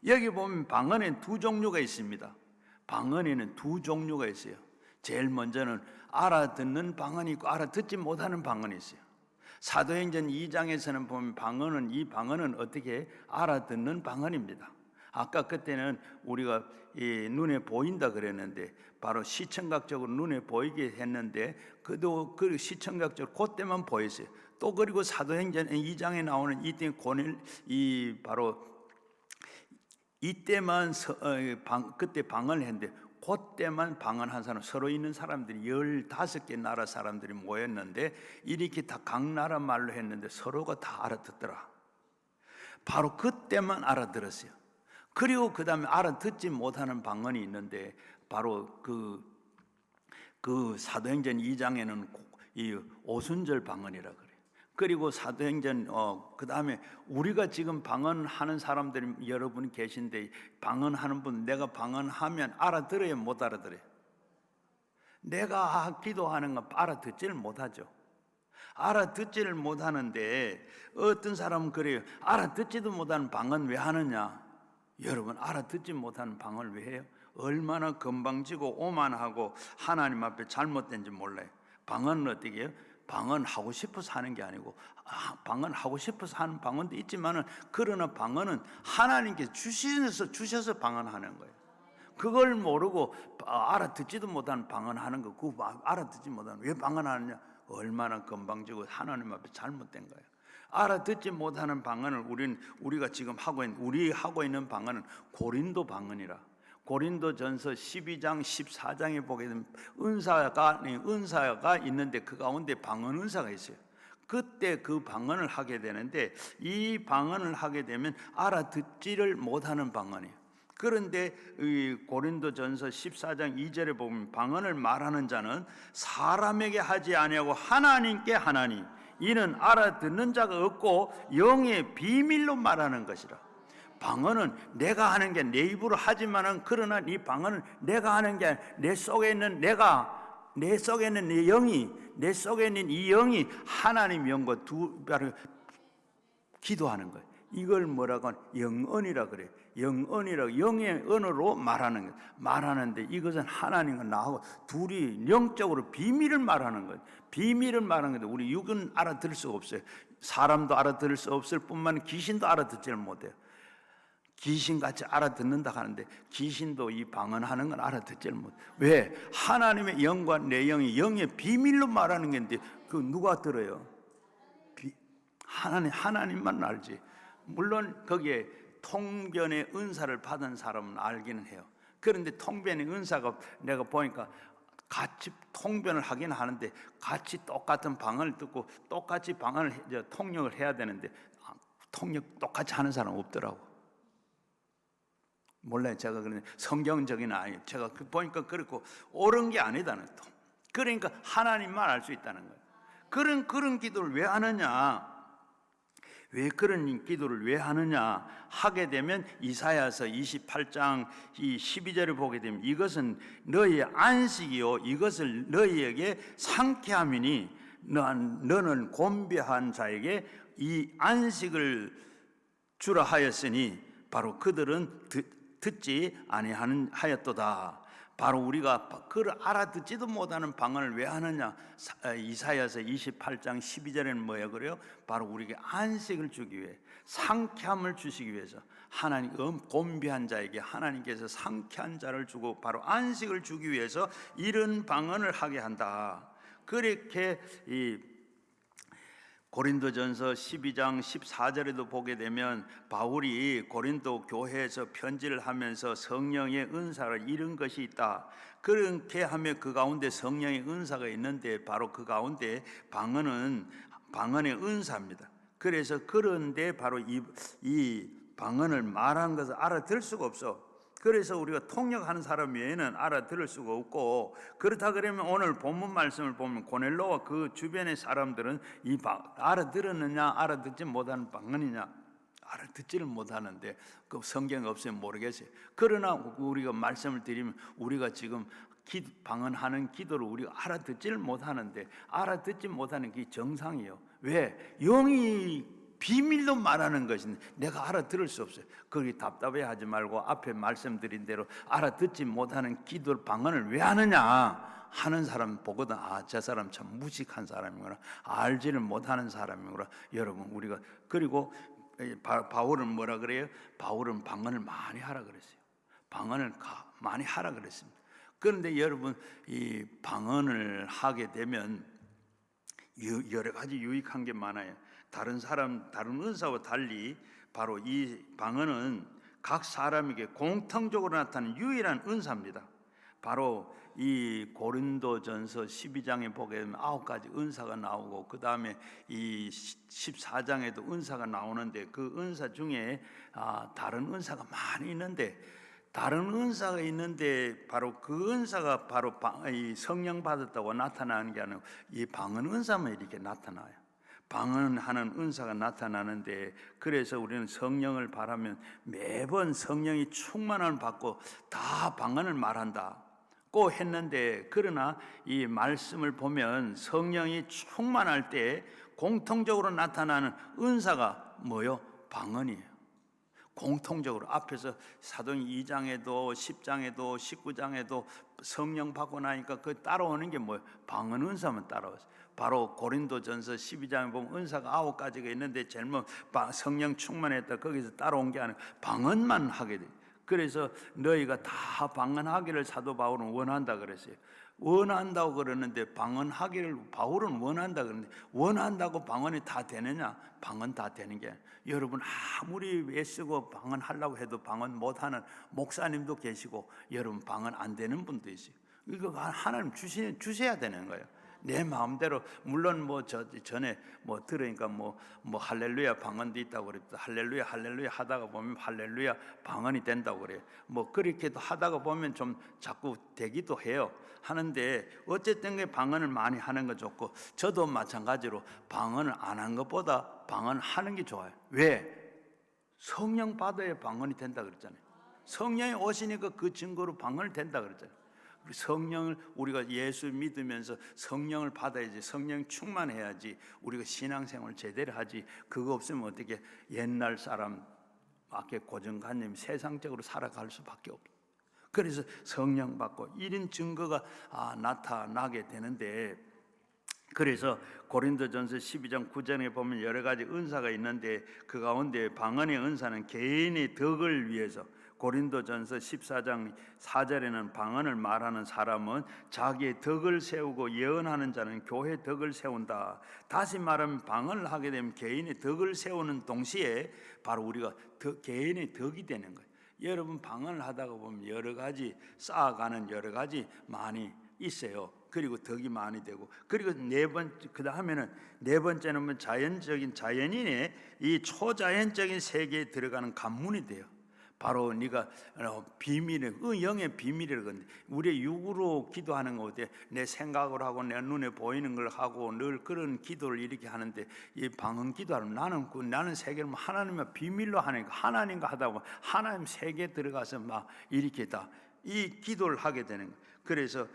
Speaker 2: 여기 보면 방언에는 두 종류가 있습니다. 방언에는 두 종류가 있어요. 제일 먼저는 알아듣는 방언이 있고 알아듣지 못하는 방언이 있어요. 사도행전 2장에서는 보면 이 방언은 어떻게 알아듣는 방언입니다. 아까 그때는 우리가 눈에 보인다 그랬는데 바로 시청각적으로 눈에 보이게 했는데 그 시청각적으로 그때만 보였어요. 또 그리고 사도행전 2장에 나오는 바로 이때만 그때 방언을 했는데 그때만 방언한 사람, 서로 있는 사람들이 15개 나라 사람들이 모였는데 이렇게 다 각 나라 말로 했는데 서로가 다 알아듣더라. 바로 그때만 알아들었어요. 그리고 그 다음에 알아듣지 못하는 방언이 있는데 바로 그 사도행전 2장에는 이 오순절 방언이라 그래요. 그리고 사도행전 그 다음에 우리가 지금 방언하는 사람들이 여러분 계신데 방언하는 분 내가 방언하면 알아들어요, 못 알아들어요? 내가 기도하는 건 알아듣지를 못하죠. 알아듣지를 못하는데 어떤 사람은 그래요. 알아듣지도 못하는 방언 왜 하느냐? 여러분 알아듣지 못하는 방언을 왜 해요? 얼마나 건방지고 오만하고 하나님 앞에 잘못된지 몰라요. 방언은 어떻게 해요? 방언하고 싶어서 하는 게 아니고 방언하고 싶어서 하는 방언도 있지만은 그러나 방언은 하나님께서 주셔서 방언하는 거예요. 그걸 모르고 알아듣지도 못하는 방언하는 거, 그거 알아듣지 못하는 왜 방언하느냐? 얼마나 건방지고 하나님 앞에 잘못된 거예요. 알아듣지 못하는 방언을 우리가 지금 하고 있는 방언은 고린도 방언이라. 고린도전서 12장 14장에 보게 되면 은사가 있는데 그 가운데 방언 은사가 있어요. 그때 그 방언을 하게 되는데 이 방언을 하게 되면 알아듣지를 못하는 방언이에요. 그런데 이 고린도전서 14장 2절에 보면 방언을 말하는 자는 사람에게 하지 아니하고 하나님께 하나니 이는 알아듣는 자가 없고 영의 비밀로 말하는 것이라. 방언은 내가 하는 게 내 입으로 하지만은 그러나 이 방언은 내가 하는 게 내 속에 있는 내 속에 있는 내 속에 있는 이 영이 하나님 영과 기도하는 거예요. 이걸 뭐라고 하냐? 영언이라 그래요. 영언이라 영의 언어로 말하는 거예요. 말하는데 이것은 하나님과 나하고 둘이 영적으로 비밀을 말하는 거예요. 비밀을 말하는 건데 우리 육은 알아들을 수가 없어요. 사람도 알아들을 수 없을 뿐만 귀신도 알아듣지를 못해요. 귀신같이 알아듣는다 하는데 귀신도 이 방언하는 건 알아듣지를 못해요. 왜? 하나님의 영과 내 영이 영의 비밀로 말하는 건데 그 누가 들어요? 하나님만 알지. 물론 거기에 통변의 은사를 받은 사람은 알기는 해요. 그런데 통변의 은사가 내가 보니까 같이 통변을 하긴 하는데 같이 똑같은 방언을 듣고 똑같이 통역을 해야 되는데 통역 똑같이 하는 사람 없더라고. 몰라요. 제가 그런데 성경적인 아니에요. 제가 보니까 그렇고 옳은 게 아니다는 통. 그러니까 하나님만 알 수 있다는 거예요. 그런 기도를 왜 하느냐? 왜 그런 기도를 왜 하느냐 하게 되면 이사야서 28장 12절을 보게 되면 이것은 너희의 안식이요 이것을 너희에게 상쾌함이니 너는 곤비한 자에게 이 안식을 주라 하였으니 바로 그들은 듣지 아니하였도다. 바로 우리가 그걸 알아듣지도 못하는 방언을 왜 하느냐? 이사야서 28장 12절에는 뭐예요? 그래요? 바로 우리에게 안식을 주기 위해 상쾌함을 주시기 위해서 하나님 곤비한 자에게 하나님께서 상쾌한 자를 주고 바로 안식을 주기 위해서 이런 방언을 하게 한다. 그렇게 이 고린도전서 12장 14절에도 보게 되면 바울이 고린도 교회에서 편지를 하면서 성령의 은사를 잃은 것이 있다. 그렇게 하면 그 가운데 성령의 은사가 있는데 바로 그 가운데 방언의 은사입니다. 그래서 그런데 바로 이 방언을 말한 것을 알아들 수가 없어. 그래서 우리가 통역하는 사람 외에는 알아들을 수가 없고, 그렇다 그러면 오늘 본문 말씀을 보면 고넬로와 그 주변의 사람들은 알아들었느냐 알아듣지 못하는 방언이냐, 알아듣지를 못하는데 그 성경 없으면 모르겠어요. 그러나 우리가 말씀을 드리면 우리가 지금 방언하는 기도를 우리가 알아듣지를 못하는데, 알아듣지 못하는 게 정상이에요. 왜? 영이 비밀로 말하는 것인데 내가 알아들을 수 없어요. 거기 답답해하지 말고 앞에 말씀드린 대로 알아듣지 못하는 기도를 방언을 왜 하느냐 하는 사람 보거든, 저 사람 참 무식한 사람이구나, 알지를 못하는 사람이구나. 여러분, 우리가, 그리고 바울은 뭐라 그래요? 바울은 방언을 많이 하라 그랬어요. 방언을 많이 하라 그랬습니다. 그런데 여러분, 이 방언을 하게 되면 여러 가지 유익한 게 많아요. 다른 은사와 달리 바로 이 방언은 각 사람에게 공통적으로 나타나는 유일한 은사입니다. 바로 이 고린도전서 12장에 보게 되면 9가지 은사가 나오고, 그 다음에 이 14장에도 은사가 나오는데, 그 은사 중에 다른 은사가 많이 있는데, 다른 은사가 있는데 바로 그 은사가 바로 이 성령 받았다고 나타나는 게 아니고 이 방언 은사만 이렇게 나타나요. 방언하는 은사가 나타나는데, 그래서 우리는 성령을 바라면 매번 성령이 충만함을 받고 다 방언을 말한다고 했는데, 그러나 이 말씀을 보면 성령이 충만할 때 공통적으로 나타나는 은사가 뭐요? 방언이에요. 공통적으로 앞에서 사도행 2장에도 10장에도 19장에도 성령 받고 나니까 그 따라오는 게 뭐예요? 방언 은사만 따라왔어요. 바로 고린도전서 12장에 보면 은사가 9가지가 있는데 제일 성령 충만했다, 거기서 따라온 게 아니고 방언만 하게 돼요. 그래서 너희가 다 방언하기를 사도 바울은 원한다 그랬어요. 원한다고 그러는데 방언하기를 바울은 원한다 그러는데, 원한다고 방언이 다 되느냐? 방언 다 되는 게 아니에요. 여러분, 아무리 애쓰고 방언하려고 해도 방언 못하는 목사님도 계시고, 여러분 방언 안 되는 분도 있어요. 이거 하나님 주셔야 되는 거예요. 내 마음대로. 물론 전에 들으니까 할렐루야 방언도 있다고 그랬다. 할렐루야 하다가 보면 할렐루야 방언이 된다고 그래요. 그렇게도 하다가 보면 좀 자꾸 되기도 해요. 하는데 어쨌든 방언을 많이 하는 거 좋고, 저도 마찬가지로 방언을 안 한 것보다 방언하는 게 좋아요. 왜? 성령 받아야 방언이 된다 그랬잖아요. 성령이 오시니까 그 증거로 방언이 된다 그랬잖아요. 성령을, 우리가 예수 믿으면서 성령을 받아야지, 성령 충만해야지 우리가 신앙생활 제대로 하지. 그거 없으면 어떻게 옛날 사람 밖에 고정관념 세상적으로 살아갈 수밖에 없어요. 그래서 성령 받고 이런 증거가 나타나게 되는데, 그래서 고린도전서 12장 9절에 보면 여러 가지 은사가 있는데, 그 가운데 방언의 은사는 개인의 덕을 위해서, 고린도전서 14장 4절에는 방언을 말하는 사람은 자기의 덕을 세우고 예언하는 자는 교회 덕을 세운다. 다시 말하면 방언을 하게 되면 개인의 덕을 세우는 동시에 바로 우리가 개인의 덕이 되는 거예요. 여러분, 방언을 하다가 보면 여러 가지 쌓아가는 여러 가지 많이 있어요. 그리고 덕이 많이 되고, 그리고 그 다음에는 네 번째는 자연인의 이 초자연적인 세계에 들어가는 관문이 돼요. 바로 네가 영의 비밀이라는 건데, 우리 육으로 기도하는 거 어때? 내 생각을 하고 내 눈에 보이는 걸 하고 늘 그런 기도를 이렇게 하는데, 이 방언 기도하면 나는 세계를 하나님의 비밀로 하니까, 하나님과 하다 보면 하나님 세계에 들어가서 막 이렇게 다 이 기도를 하게 되는 거예요. 그래서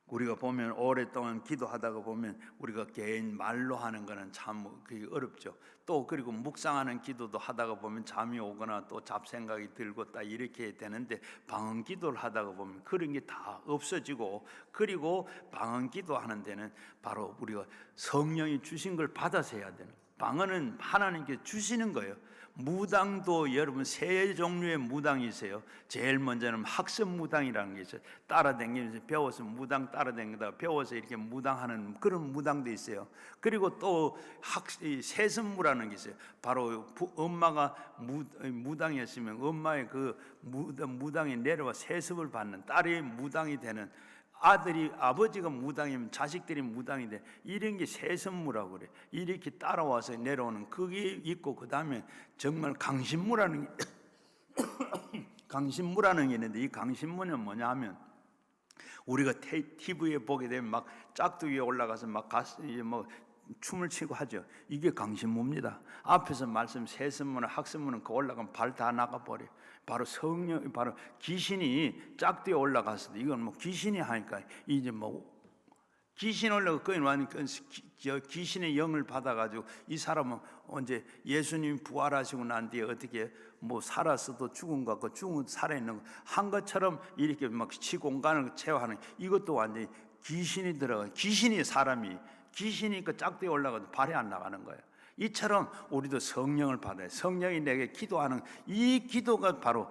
Speaker 2: 우리가 보면 오랫동안 기도하다가 보면 우리가 개인 말로 하는 거는 참 그게 어렵죠. 또 그리고 묵상하는 기도도 하다가 보면 잠이 오거나 또 잡생각이 들고 딱 이렇게 되는데, 방언 기도를 하다가 보면 그런 게 다 없어지고, 그리고 방언 기도하는 데는 바로 우리가 성령이 주신 걸 받아서 해야 되는, 방언은 하나님께 주시는 거예요. 무당도 여러분 세 종류의 무당이 있어요. 제일 먼저는 학습 무당이라는 게 있어요. 따라다니면서 배워서 무당 따라다니다가 배워서 이렇게 무당하는 그런 무당도 있어요. 그리고 또 세습무라는 게 있어요. 바로 엄마가 무당이었으면 엄마의 그 무당이 내려와 세습을 받는, 딸이 무당이 되는, 아버지가 무당이면 자식들이 무당이 돼. 이런 게 세습무라고 그래. 이렇게 따라와서 내려오는 그게 있고, 그 다음에 정말 강신무라는 게 강신무라는 게 있는데 이 강신무는 뭐냐 하면 우리가 TV에 보게 되면 막 짝두기에 올라가서 막 뭐 춤을 추고 하죠. 이게 강신무입니다. 앞에서 말씀 세선문은 학선문은 그 올라가면 발 다 나가버려. 바로 성령, 바로 귀신이 짝두기에 올라가서도 이건 뭐 귀신이 하니까 이제 뭐 귀신 올라가 거기 완전 귀신의 영을 받아가지고 이 사람은 언제 예수님 부활하시고 난 뒤에 어떻게 뭐 살았어도 죽은 것 같고 죽은 살아있는 거 한 것처럼 이렇게 막 시공간을 채워하는 이것도 완전히 귀신이 들어가. 귀신이 사람이 귀신이 그 짝대에 올라가도 발이 안 나가는 거예요. 이처럼 우리도 성령을 받아요. 성령이 내게 기도하는 이 기도가 바로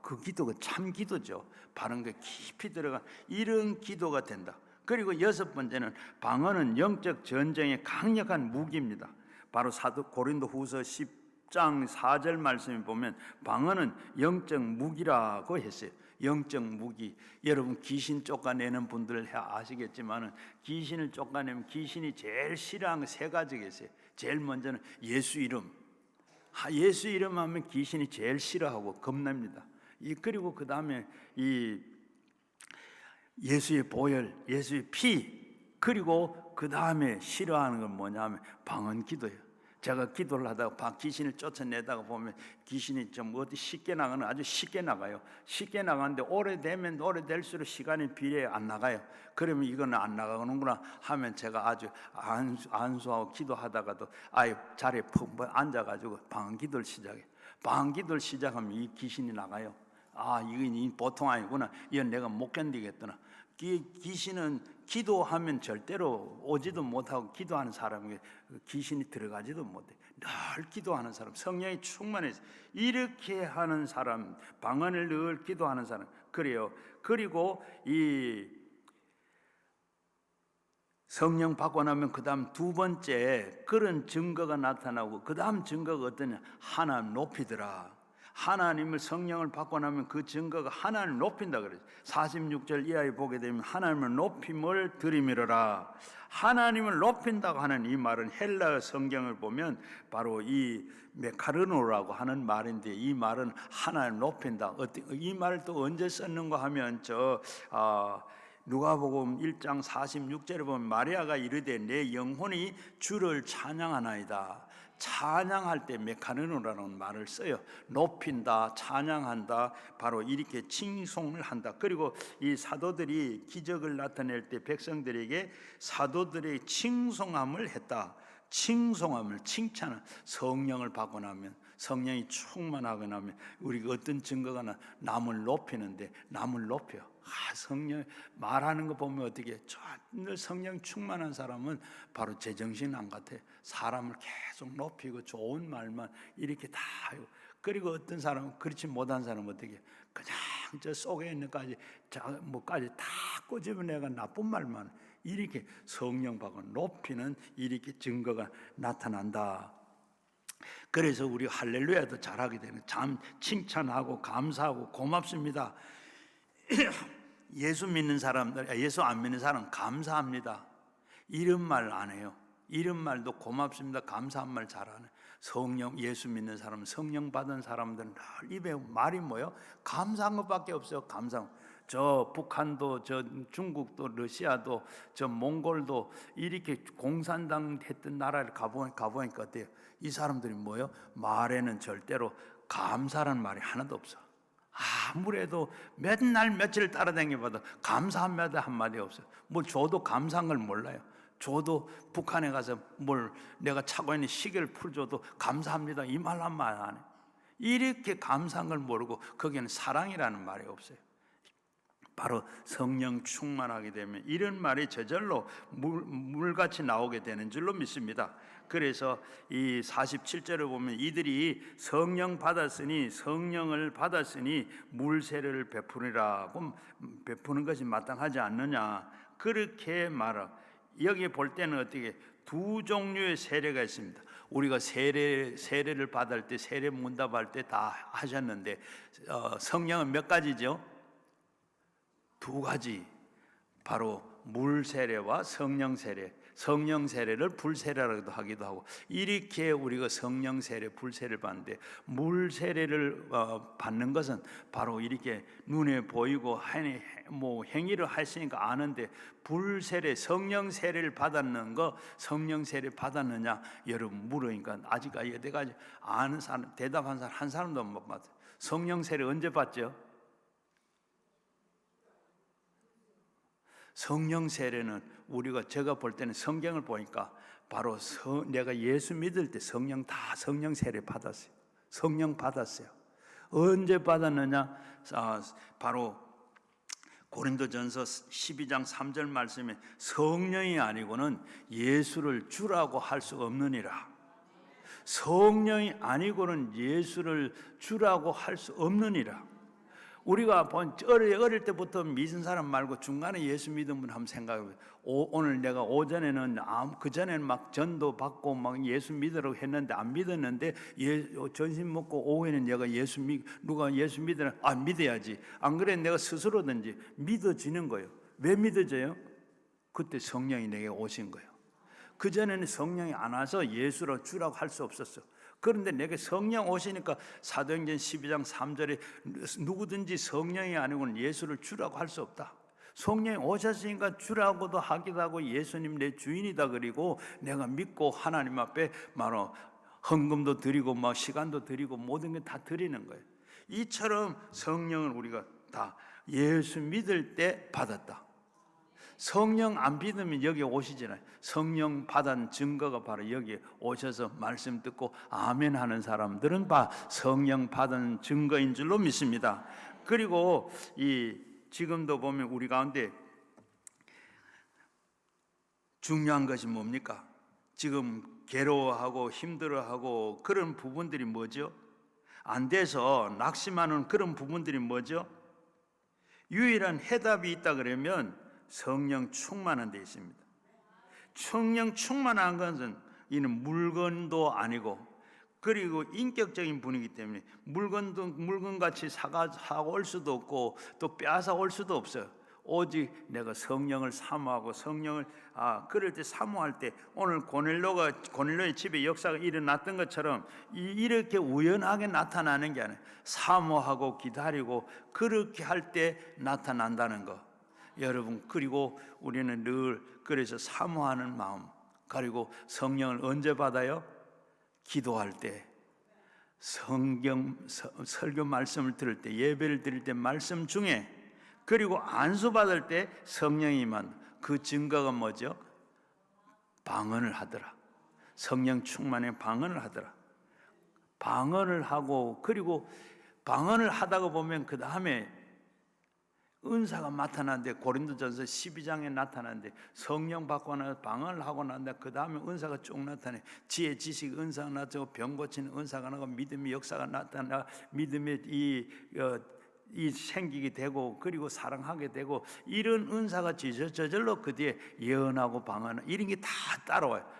Speaker 2: 그 기도가 참 기도죠. 바른 게 깊이 들어간 이런 기도가 된다. 그리고 여섯 번째는 방언은 영적 전쟁의 강력한 무기입니다. 바로 사도 고린도후서 10장 4절 말씀에 보면 방언은 영적 무기라고 했어요. 영적 무기. 여러분 귀신 쫓아내는 분들 아시겠지만은 귀신을 쫓아내면 귀신이 제일 싫어하는 거 세 가지가 있어요. 제일 먼저는 예수 이름. 예수 이름 하면 귀신이 제일 싫어하고 겁납니다. 그리고 그 다음에 이 예수의 보혈, 예수의 피, 그리고 그 다음에 싫어하는 건 뭐냐면 방언 기도예요. 제가 기도를 하다가 귀신을 쫓아내다가 보면 귀신이 좀 어디 쉽게 나가는 아주 쉽게 나가요. 쉽게 나가는데 오래되면 오래될수록 시간이 비례 안 나가요. 그러면 이거는 안 나가는구나 하면 제가 아주 안수하고 기도하다가도 아예 자리에 푹 앉아가지고 방언 기도를 시작해요. 방언 기도를 시작하면 이 귀신이 나가요. 이건 보통 아니구나. 이건 내가 못 견디겠구나. 귀신은 기도하면 절대로 오지도 못하고 기도하는 사람에게 귀신이 들어가지도 못해. 늘 기도하는 사람, 성령이 충만해서 이렇게 하는 사람, 방언을 늘 기도하는 사람 그래요. 그리고 이 성령 받고 나면 그 다음 두 번째 그런 증거가 나타나고 그 다음 증거가 어떠냐? 하나님 높이더라. 하나님을 성령을 받고 나면 그 증거가 하나님을 높인다 그래요. 46절 이하에 보게 되면 하나님을 높임을 들이밀어라. 하나님을 높인다고 하는 이 말은 헬라어 성경을 보면 바로 이 메카르노라고 하는 말인데 이 말은 하나님을 높인다. 이 말을 또 언제 썼는가 하면 누가복음 1장 46절에 보면 마리아가 이르되 내 영혼이 주를 찬양하나이다. 찬양할 때 메카르노라는 말을 써요. 높인다, 찬양한다, 바로 이렇게 칭송을 한다. 그리고 이 사도들이 기적을 나타낼 때 백성들에게 사도들의 칭송함을 했다. 칭송함을 칭찬을 성령을 받고 나면 성령이 충만하고 나면 우리가 어떤 증거가 남을 높이는데 남을 높여. 성령 말하는 거 보면 어떻게 늘 성령 충만한 사람은 바로 제정신 안 같아. 사람을 계속 높이고 좋은 말만 이렇게 다 하고. 그리고 어떤 사람은 그렇지 못한 사람은 어떻게 그냥 저 속에 있는 뭐까지 다 꼬집어내가 나쁜 말만 이렇게 성령 받고 높이는 이렇게 증거가 나타난다. 그래서 우리 할렐루야도 잘하게 되는 참 칭찬하고 감사하고 고맙습니다. 예수 믿는 사람들, 예수 안 믿는 사람은 감사합니다. 이런 말 안 해요. 이런 말도 고맙습니다, 감사한 말 잘하네. 성령, 예수 믿는 사람은 성령 받은 사람들은 늘 입에 말이 뭐요? 감사한 것밖에 없어요. 감사. 저 북한도, 저 중국도, 러시아도, 저 몽골도 이렇게 공산당 했던 나라를 가보니까 어때요? 이 사람들이 뭐요? 말에는 절대로 감사라는 말이 하나도 없어. 아무래도 맨날 며칠 따라다녀봐도 감사합니다 한마디 없어요. 뭘 줘도 감사한 걸 몰라요. 줘도 북한에 가서 뭘 내가 차고 있는 시계를 풀줘도 감사합니다 이 말 한 말 안 해. 이렇게 감사한 걸 모르고 거기에는 사랑이라는 말이 없어요. 바로 성령 충만하게 되면 이런 말이 저절로 물같이 나오게 되는 줄로 믿습니다. 그래서 이 47절을 보면 이들이 성령을 받았으니 물세례를 베푸리라고 베푸는 것이 마땅하지 않느냐 그렇게 말하고 여기 볼 때는 어떻게 두 종류의 세례가 있습니다. 우리가 세례를 받을 때 세례 문답할 때 다 하셨는데 성령은 몇 가지죠? 두 가지. 바로 물 세례와 성령 세례. 성령 세례를 불 세례라고도 하기도 하고, 이렇게 우리가 성령 세례, 불 세례를 받는데, 물 세례를 받는 것은 바로 이렇게 눈에 보이고 행위를 하시니까 아는데, 불 세례, 성령 세례를 받았는 거, 성령 세례 받았느냐 여러분 물으니까 아직까지 여태까지 아는 사람, 대답한 사람 한 사람도 못 받았어요. 성령 세례 언제 받죠? 성령 세례는 제가 볼 때는 성경을 보니까 바로 내가 예수 믿을 때 성령 세례 받았어요. 성령 받았어요. 언제 받았느냐? 바로 고린도전서 12장 3절 말씀에 성령이 아니고는 예수를 주라고 할 수 없느니라. 성령이 아니고는 예수를 주라고 할 수 없느니라. 우리가 어릴 때부터 믿은 사람 말고 중간에 예수 믿은 분 한번 생각해보세요. 오늘 내가 오전에는 그전에는 막 전도 받고 막 예수 믿으라고 했는데 안 믿었는데 전심 먹고 오후에는 내가 누가 예수 믿으라 믿어야지. 안 그래 내가 스스로든지 믿어지는 거예요. 왜 믿어져요? 그때 성령이 내게 오신 거예요. 그전에는 성령이 안 와서 예수로 주라고 할 수 없었어. 그런데 내게 성령 오시니까 사도행전 12장 3절에 누구든지 성령이 아니고는 예수를 주라고 할 수 없다. 성령이 오셨으니까 주라고도 하기도 하고 예수님 내 주인이다 그리고 내가 믿고 하나님 앞에 바로 헌금도 드리고 막 시간도 드리고 모든 게 다 드리는 거예요. 이처럼 성령을 우리가 다 예수 믿을 때 받았다. 성령 안 믿으면 여기 오시잖아요. 성령 받은 증거가 바로 여기에 오셔서 말씀 듣고 아멘 하는 사람들은 성령 받은 증거인 줄로 믿습니다. 그리고 지금도 보면 우리 가운데 중요한 것이 뭡니까? 지금 괴로워하고 힘들어하고 그런 부분들이 뭐죠? 안 돼서 낙심하는 그런 부분들이 뭐죠? 유일한 해답이 있다 그러면 성령 충만한 데 있습니다. 성령 충만한 것은 이는 물건도 아니고 그리고 인격적인 분이기 때문에 물건같이 사올 수도 없고 또 빼앗아 올 수도 없어요. 오직 내가 성령을 사모하고 성령을 그럴 때 사모할 때 오늘 고넬료의 집에 역사가 일어났던 것처럼 이렇게 우연하게 나타나는 게 아니에요. 사모하고 기다리고 그렇게 할 때 나타난다는 거. 여러분, 그리고 우리는 늘 그래서 사모하는 마음, 그리고 성령을 언제 받아요? 기도할 때, 설교 말씀을 들을 때, 예배를 드릴 때, 말씀 중에, 그리고 안수 받을 때 성령이 임한 그 증거가 뭐죠? 방언을 하더라. 성령 충만에 방언을 하더라. 방언을 하고, 그리고 방언을 하다가 보면 그 다음에 은사가 나타나는데, 고린도전서 12장에 나타나는데 성령 받고 나서 방언을 하고 난다. 그 다음에 은사가 쭉 나타내. 지혜, 지식 은사가 나타나고 병 고치는 은사가 나고 믿음의 역사가 나타나. 믿음의 이 생기게 되고 그리고 사랑하게 되고 이런 은사가 저절로 그 뒤에 예언하고 방언 이런 게 다 따라와요.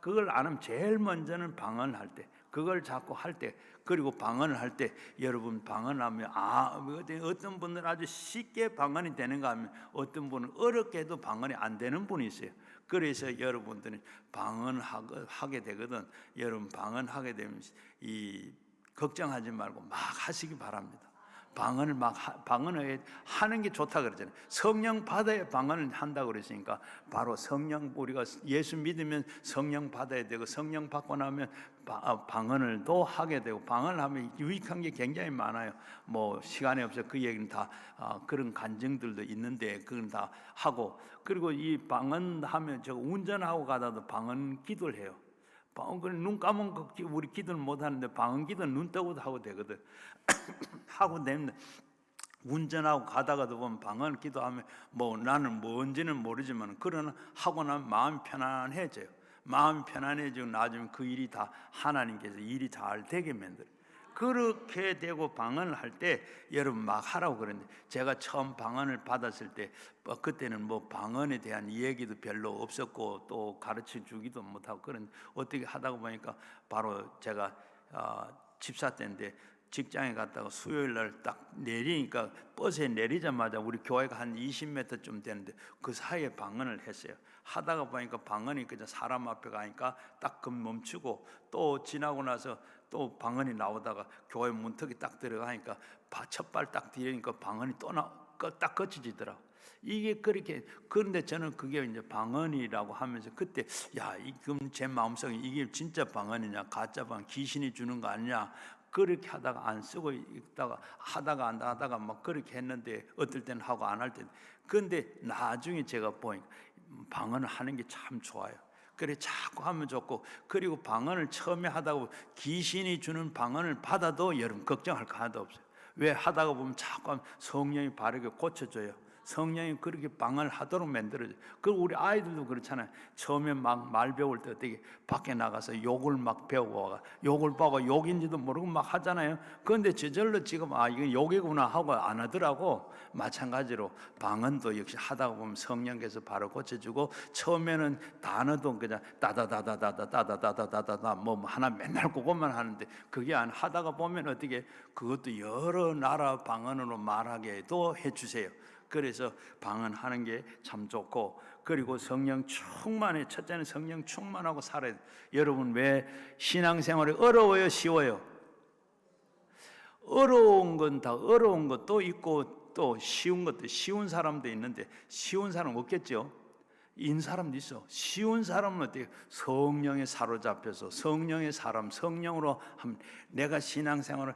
Speaker 2: 그걸 안 하면 제일 먼저는 방언을 할 때, 그걸 자꾸 할 때, 그리고 방언을 할 때 여러분 방언하면 어떤 분들은 아주 쉽게 방언이 되는가 하면 어떤 분은 어렵게 해도 방언이 안 되는 분이 있어요. 그래서 여러분들은 방언하게 되거든. 여러분 방언하게 되면 걱정하지 말고 막 하시기 바랍니다. 방언을 하는 게 좋다 그러잖아요. 성령 받아야 방언을 한다고 그랬으니까 바로 성령, 우리가 예수 믿으면 성령 받아야 되고 성령 받고 나면 방언을 또 하게 되고, 방언을 하면 유익한 게 굉장히 많아요. 뭐 시간이 없어 그 얘기는 다 그런 간증들도 있는데 그건 다 하고, 그리고 이 방언하면 저 운전하고 가다도 방언 기도를 해요. 눈 감은 우리 기도는 못 하는데 방언 기도는 눈 뜨고도 하고 되거든. 하고 내면 운전하고 가다가도 보면 방언 기도하면 뭐 나는 뭔지는 모르지만 그러나 하고 나면 마음 편안해져요. 마음 편안해지고 나중에 그 일이 다 하나님께서 일이 잘 되게 만들어요. 그렇게 되고 방언을 할 때 여러분 막 하라고 그러는데, 제가 처음 방언을 받았을 때 그때는 뭐 방언에 대한 얘기도 별로 없었고 또 가르쳐 주기도 못하고 그런 어떻게 하다가 보니까 바로 제가 집사 때인데 직장에 갔다가 수요일 날 딱 내리니까 버스에 내리자마자 우리 교회가 한 20m쯤 되는데 그 사이에 방언을 했어요. 하다가 보니까 방언이 그냥 사람 앞에 가니까 딱 멈추고 또 지나고 나서 또 방언이 나오다가 교회 문턱이 딱 들어가니까 첫 발 딱 디디니까 방언이 또 딱 거쳐지더라. 이게 그렇게. 그런데 저는 그게 이제 방언이라고 하면서 그때 이금 제 마음속에 이게 진짜 방언이냐 가짜 방언, 귀신이 주는 거 아니냐, 그렇게 하다가 안 쓰고 있다가 하다가 안 하다가 막 그렇게 했는데 어떨 때는 하고 안 할 때는. 그런데 나중에 제가 보니까 방언을 하는 게 참 좋아요. 그래 자꾸 하면 좋고, 그리고 방언을 처음에 하다가 귀신이 주는 방언을 받아도 여러분 걱정할 거 하나도 없어요. 왜? 하다가 보면 자꾸 하면 성령이 바르게 고쳐줘요. 성령이 그렇게 방언을 하도록 만들어줘요. 그리고 우리 아이들도 그렇잖아요. 처음에 막 말 배울 때 어떻게 밖에 나가서 욕을 막 배우고 와가 욕을 보고 욕인지도 모르고 막 하잖아요. 그런데 저절로 지금 이건 욕이구나 하고 안 하더라고. 마찬가지로 방언도 역시 하다가 보면 성령께서 바로 고쳐주고, 처음에는 단어도 그냥 따다다다다다다다다다다 뭐 하나 맨날 그것만 하는데, 그게 안 하다가 보면 어떻게 그것도 여러 나라 방언으로 말하게도 해주세요. 그래서 방언하는 게 참 좋고, 그리고 성령 충만해. 첫째는 성령 충만하고 살아야 돼. 여러분 왜 신앙생활이 어려워요, 쉬워요? 어려운 건 다 어려운 것도 있고 또 쉬운 것도, 쉬운 사람도 있는데 쉬운 사람 없겠죠? 인 사람도 있어. 쉬운 사람은 어떻게? 성령에 사로잡혀서 성령의 사람, 성령으로 하면. 내가 신앙생활을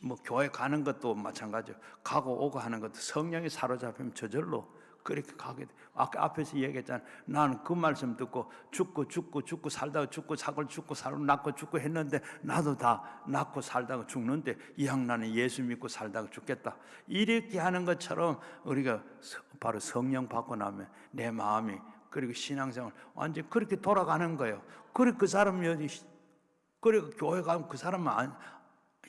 Speaker 2: 뭐 교회 가는 것도 마찬가지예요. 가고 오고 하는 것도 성령에 사로잡히면 저절로 그렇게 가게 돼. 아까 앞에서 얘기했잖아. 나는 그 말씀 듣고 죽고 살다가 죽고 사고 죽고 살고 낳고 죽고 했는데, 나도 다 낳고 살다가 죽는데 이왕 나는 예수 믿고 살다가 죽겠다, 이렇게 하는 것처럼 우리가 바로 성령 받고 나면 내 마음이, 그리고 신앙생활 완전 그렇게 돌아가는 거예요. 그리고 그 사람이, 그리고 교회 가면 그 사람은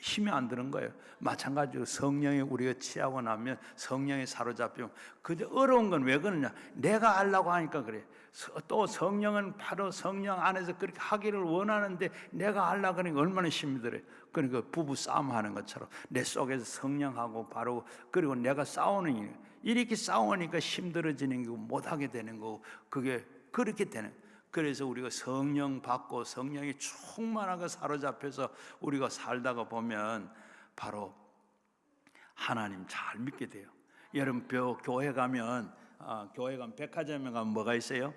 Speaker 2: 힘이 안 드는 거예요. 마찬가지로 성령에 우리가 취하고 나면, 성령에 사로잡히면, 그저 어려운 건 왜 그러냐? 내가 하려고 하니까 그래. 또 성령은 바로 성령 안에서 그렇게 하기를 원하는데 내가 하려고 하니까 얼마나 힘이 들어요. 그러니까 부부 싸움하는 것처럼 내 속에서 성령하고 바로, 그리고 내가 싸우는 일, 이렇게 싸우니까 힘들어지는 거고 못하게 되는 거고, 그게 그렇게 되는 거예요. 그래서 우리가 성령 받고 성령이 충만하게 사로잡혀서 우리가 살다가 보면 바로 하나님 잘 믿게 돼요. 여러분 교회 가면 백화점에 가면 뭐가 있어요?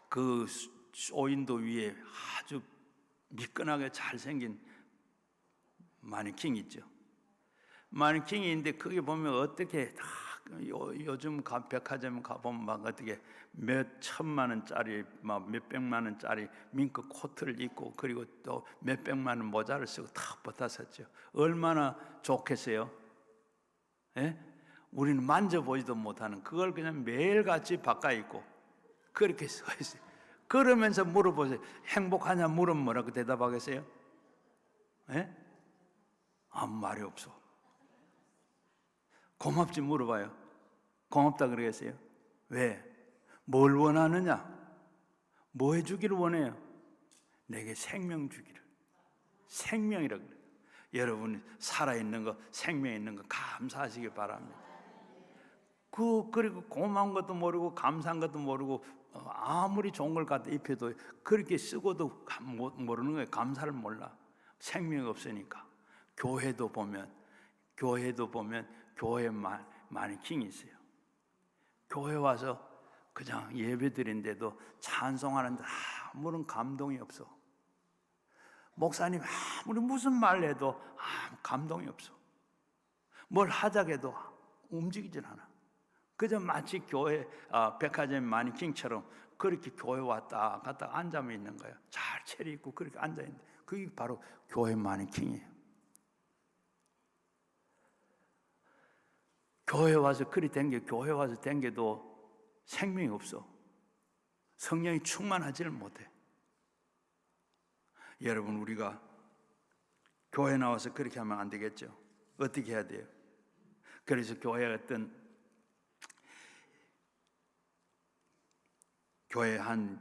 Speaker 2: 그 쇼윈도 위에 아주 미끈하게 잘생긴 마네킹 있죠. 마네킹이 있는데 거기 보면 어떻게 다 요즘 백화점 가보면 막 어떻게 몇 천만 원짜리, 막 몇 백만 원짜리 밍크 코트를 입고, 그리고 또 몇 백만 원 모자를 쓰고 탁 붙었었죠. 얼마나 좋겠어요? 예? 우리는 만져보지도 못하는 그걸 그냥 매일같이 바꿔 입고 그렇게 서 있어요. 그러면서 물어보세요. 행복하냐 물으면 뭐라고 대답하겠어요? 예? 아무 말이 없어. 고맙지 물어봐요. 고맙다 그러겠어요? 왜? 뭘 원하느냐? 뭐 해주기를 원해요? 내게 생명 주기를. 생명이라고 그래요. 여러분 살아있는 거, 생명 있는 거 감사하시기 바랍니다. 그리고 고마운 것도 모르고 감사한 것도 모르고 아무리 좋은 걸 갖다 입혀도 그렇게 쓰고도 모르는 거예요. 감사를 몰라. 생명이 없으니까. 교회도 보면 교회에 마네킹이 있어요. 교회 와서 그냥 예배드린데도 찬송하는데 아무런 감동이 없어. 목사님 아무리 무슨 말 해도 아무 감동이 없어. 뭘 하자고 해도 움직이질 않아. 그저 마치 교회 백화점 마네킹처럼 그렇게 교회 왔다 갔다 앉아 있는 거예요. 잘 차려입고 그렇게 앉아 있는데, 그게 바로 교회 마네킹이에요. 교회 와서 교회 와서 댕겨도 생명이 없어. 성령이 충만하지를 못해. 여러분 우리가 교회 나와서 그렇게 하면 안 되겠죠. 어떻게 해야 돼요? 그래서 교회 한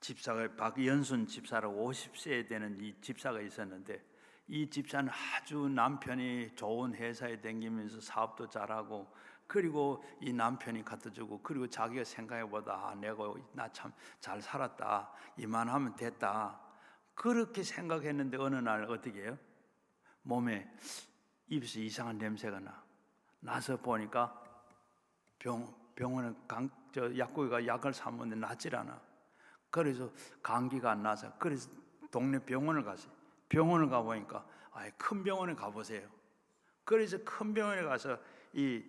Speaker 2: 집사가 박연순 집사라고 50세 되는 이 집사가 있었는데, 이 집사는 아주 남편이 좋은 회사에 다니면서 사업도 잘하고, 그리고 이 남편이 갖다 주고, 그리고 자기가 생각해보다 내가 나 참 잘 살았다, 이만하면 됐다, 그렇게 생각했는데 어느 날 어떻게 해요? 몸에 입에서 이상한 냄새가 나서 보니까 병원에 약국에 약을 사먹는데 낫질 않아. 그래서 감기가 안 나서, 그래서 동네 병원을 갔어요. 병원을 가보니까 큰 병원에 가보세요. 그래서 큰 병원에 가서 이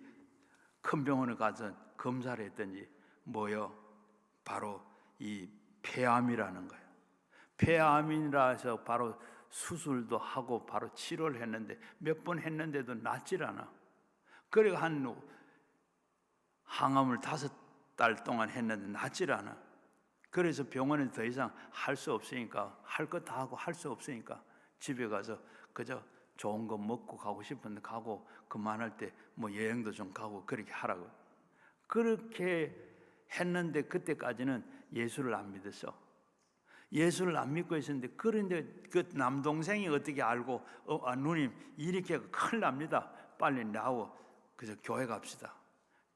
Speaker 2: 큰 병원에 가서 검사를 했더니 뭐요? 바로 이 폐암이라는 거예요. 폐암이라서 바로 수술도 하고 바로 치료를 했는데 몇 번 했는데도 낫질 않아. 그리고 한 항암을 5달 동안 했는데 낫질 않아. 그래서 병원에 더 이상 할 수 없으니까, 할 것 다 하고 할 수 없으니까 집에 가서 그저 좋은 거 먹고 가고 싶은데 가고, 그만할 때 뭐 여행도 좀 가고 그렇게 하라고. 그렇게 했는데 그때까지는 예수를 안 믿었어. 예수를 안 믿고 있었는데, 그런데 그 남동생이 어떻게 알고 누님 이렇게 큰일 납니다, 빨리 나오, 그래서 교회 갑시다.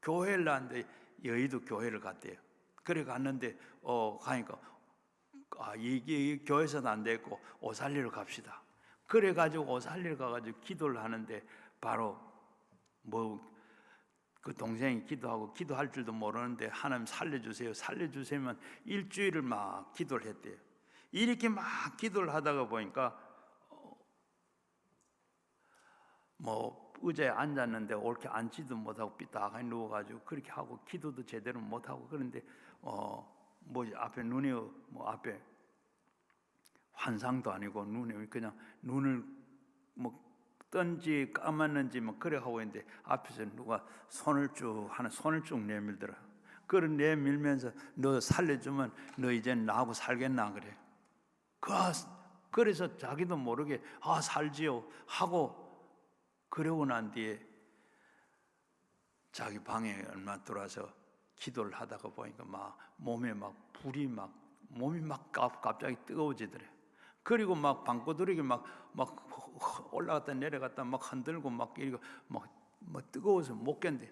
Speaker 2: 교회를 갔는데 여의도 교회를 갔대요. 그래 갔는데 가니까 이게 교회에서는 안 됐고 오살리로 갑시다. 그래 가지고 오살리로 가가지고 기도를 하는데, 바로 그 동생이 기도할 줄도 모르는데 하나님 살려주세요, 살려주세요만 일주일을 막 기도를 했대요. 이렇게 막 기도를 하다가 보니까 의자에 앉았는데 옳게 앉지도 못하고 삐딱하게 누워가지고 그렇게 하고 기도도 제대로 못하고, 그런데 앞에 눈이 앞에 환상도 아니고 눈에 그냥 눈을 뜬지 감았는지 그래 하고 있는데, 앞에서 누가 손을 쭉 내밀더라. 그걸 내밀면서 너 살려주면 너 이제 나하고 살겠나 그래. 그래서 자기도 모르게 살지요 하고, 그러고 난 뒤에 자기 방에 얼마 들어와서 기도를 하다가 보니까 몸에 불이 몸이 갑자기 뜨거워지더래. 그리고 방구들에게 올라갔다 내려갔다 흔들고 이러고 뜨거워서 못 견뎌.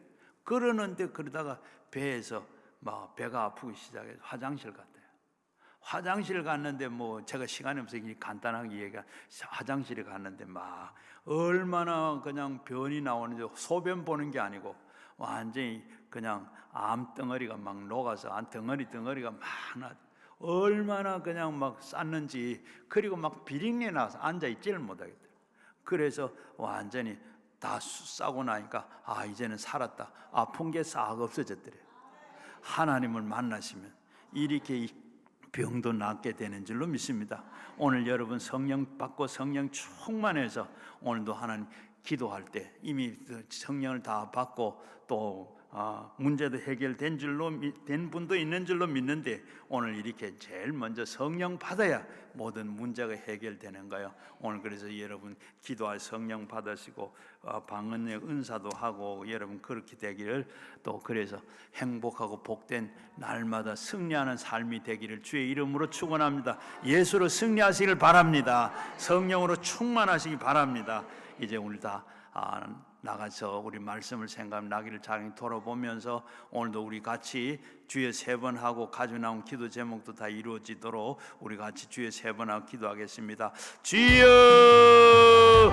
Speaker 2: 그러다가 배에서 배가 아프기 시작해서 화장실 갔대요. 화장실 갔는데 제가 시간이 없으니 간단하게 얘기해. 화장실에 갔는데 얼마나 그냥 변이 나오는지, 소변 보는 게 아니고 완전히 그냥 암덩어리가 녹아서 덩어리가 많아. 얼마나 그냥 쌌는지. 그리고 비린내 나서 앉아 있지를 못하겠다. 그래서 완전히 다 싸고 나니까 이제는 살았다, 아픈 게 싹 없어졌더래요. 하나님을 만나시면 이렇게 병도 낫게 되는 줄로 믿습니다. 오늘 여러분 성령 받고 성령 충만해서 오늘도 하나님 기도할 때 이미 성령을 다 받고 또 문제도 해결된 분도 있는 줄로 믿는데, 오늘 이렇게 제일 먼저 성령 받아야 모든 문제가 해결되는 거예요. 오늘 그래서 여러분 기도할 성령 받으시고 방언의 은사도 하고 여러분 그렇게 되기를, 또 그래서 행복하고 복된 날마다 승리하는 삶이 되기를 주의 이름으로 축원합니다. 예수로 승리하시길 바랍니다. 성령으로 충만하시기 바랍니다. 이제 오늘 다 나가서 우리 말씀을 생각하면 나기를 잘 돌아보면서 오늘도 우리 같이 주여 3번 하고 가져 나온 기도 제목도 다 이루어지도록 우리 같이 주여 3번 하고 기도하겠습니다. 주여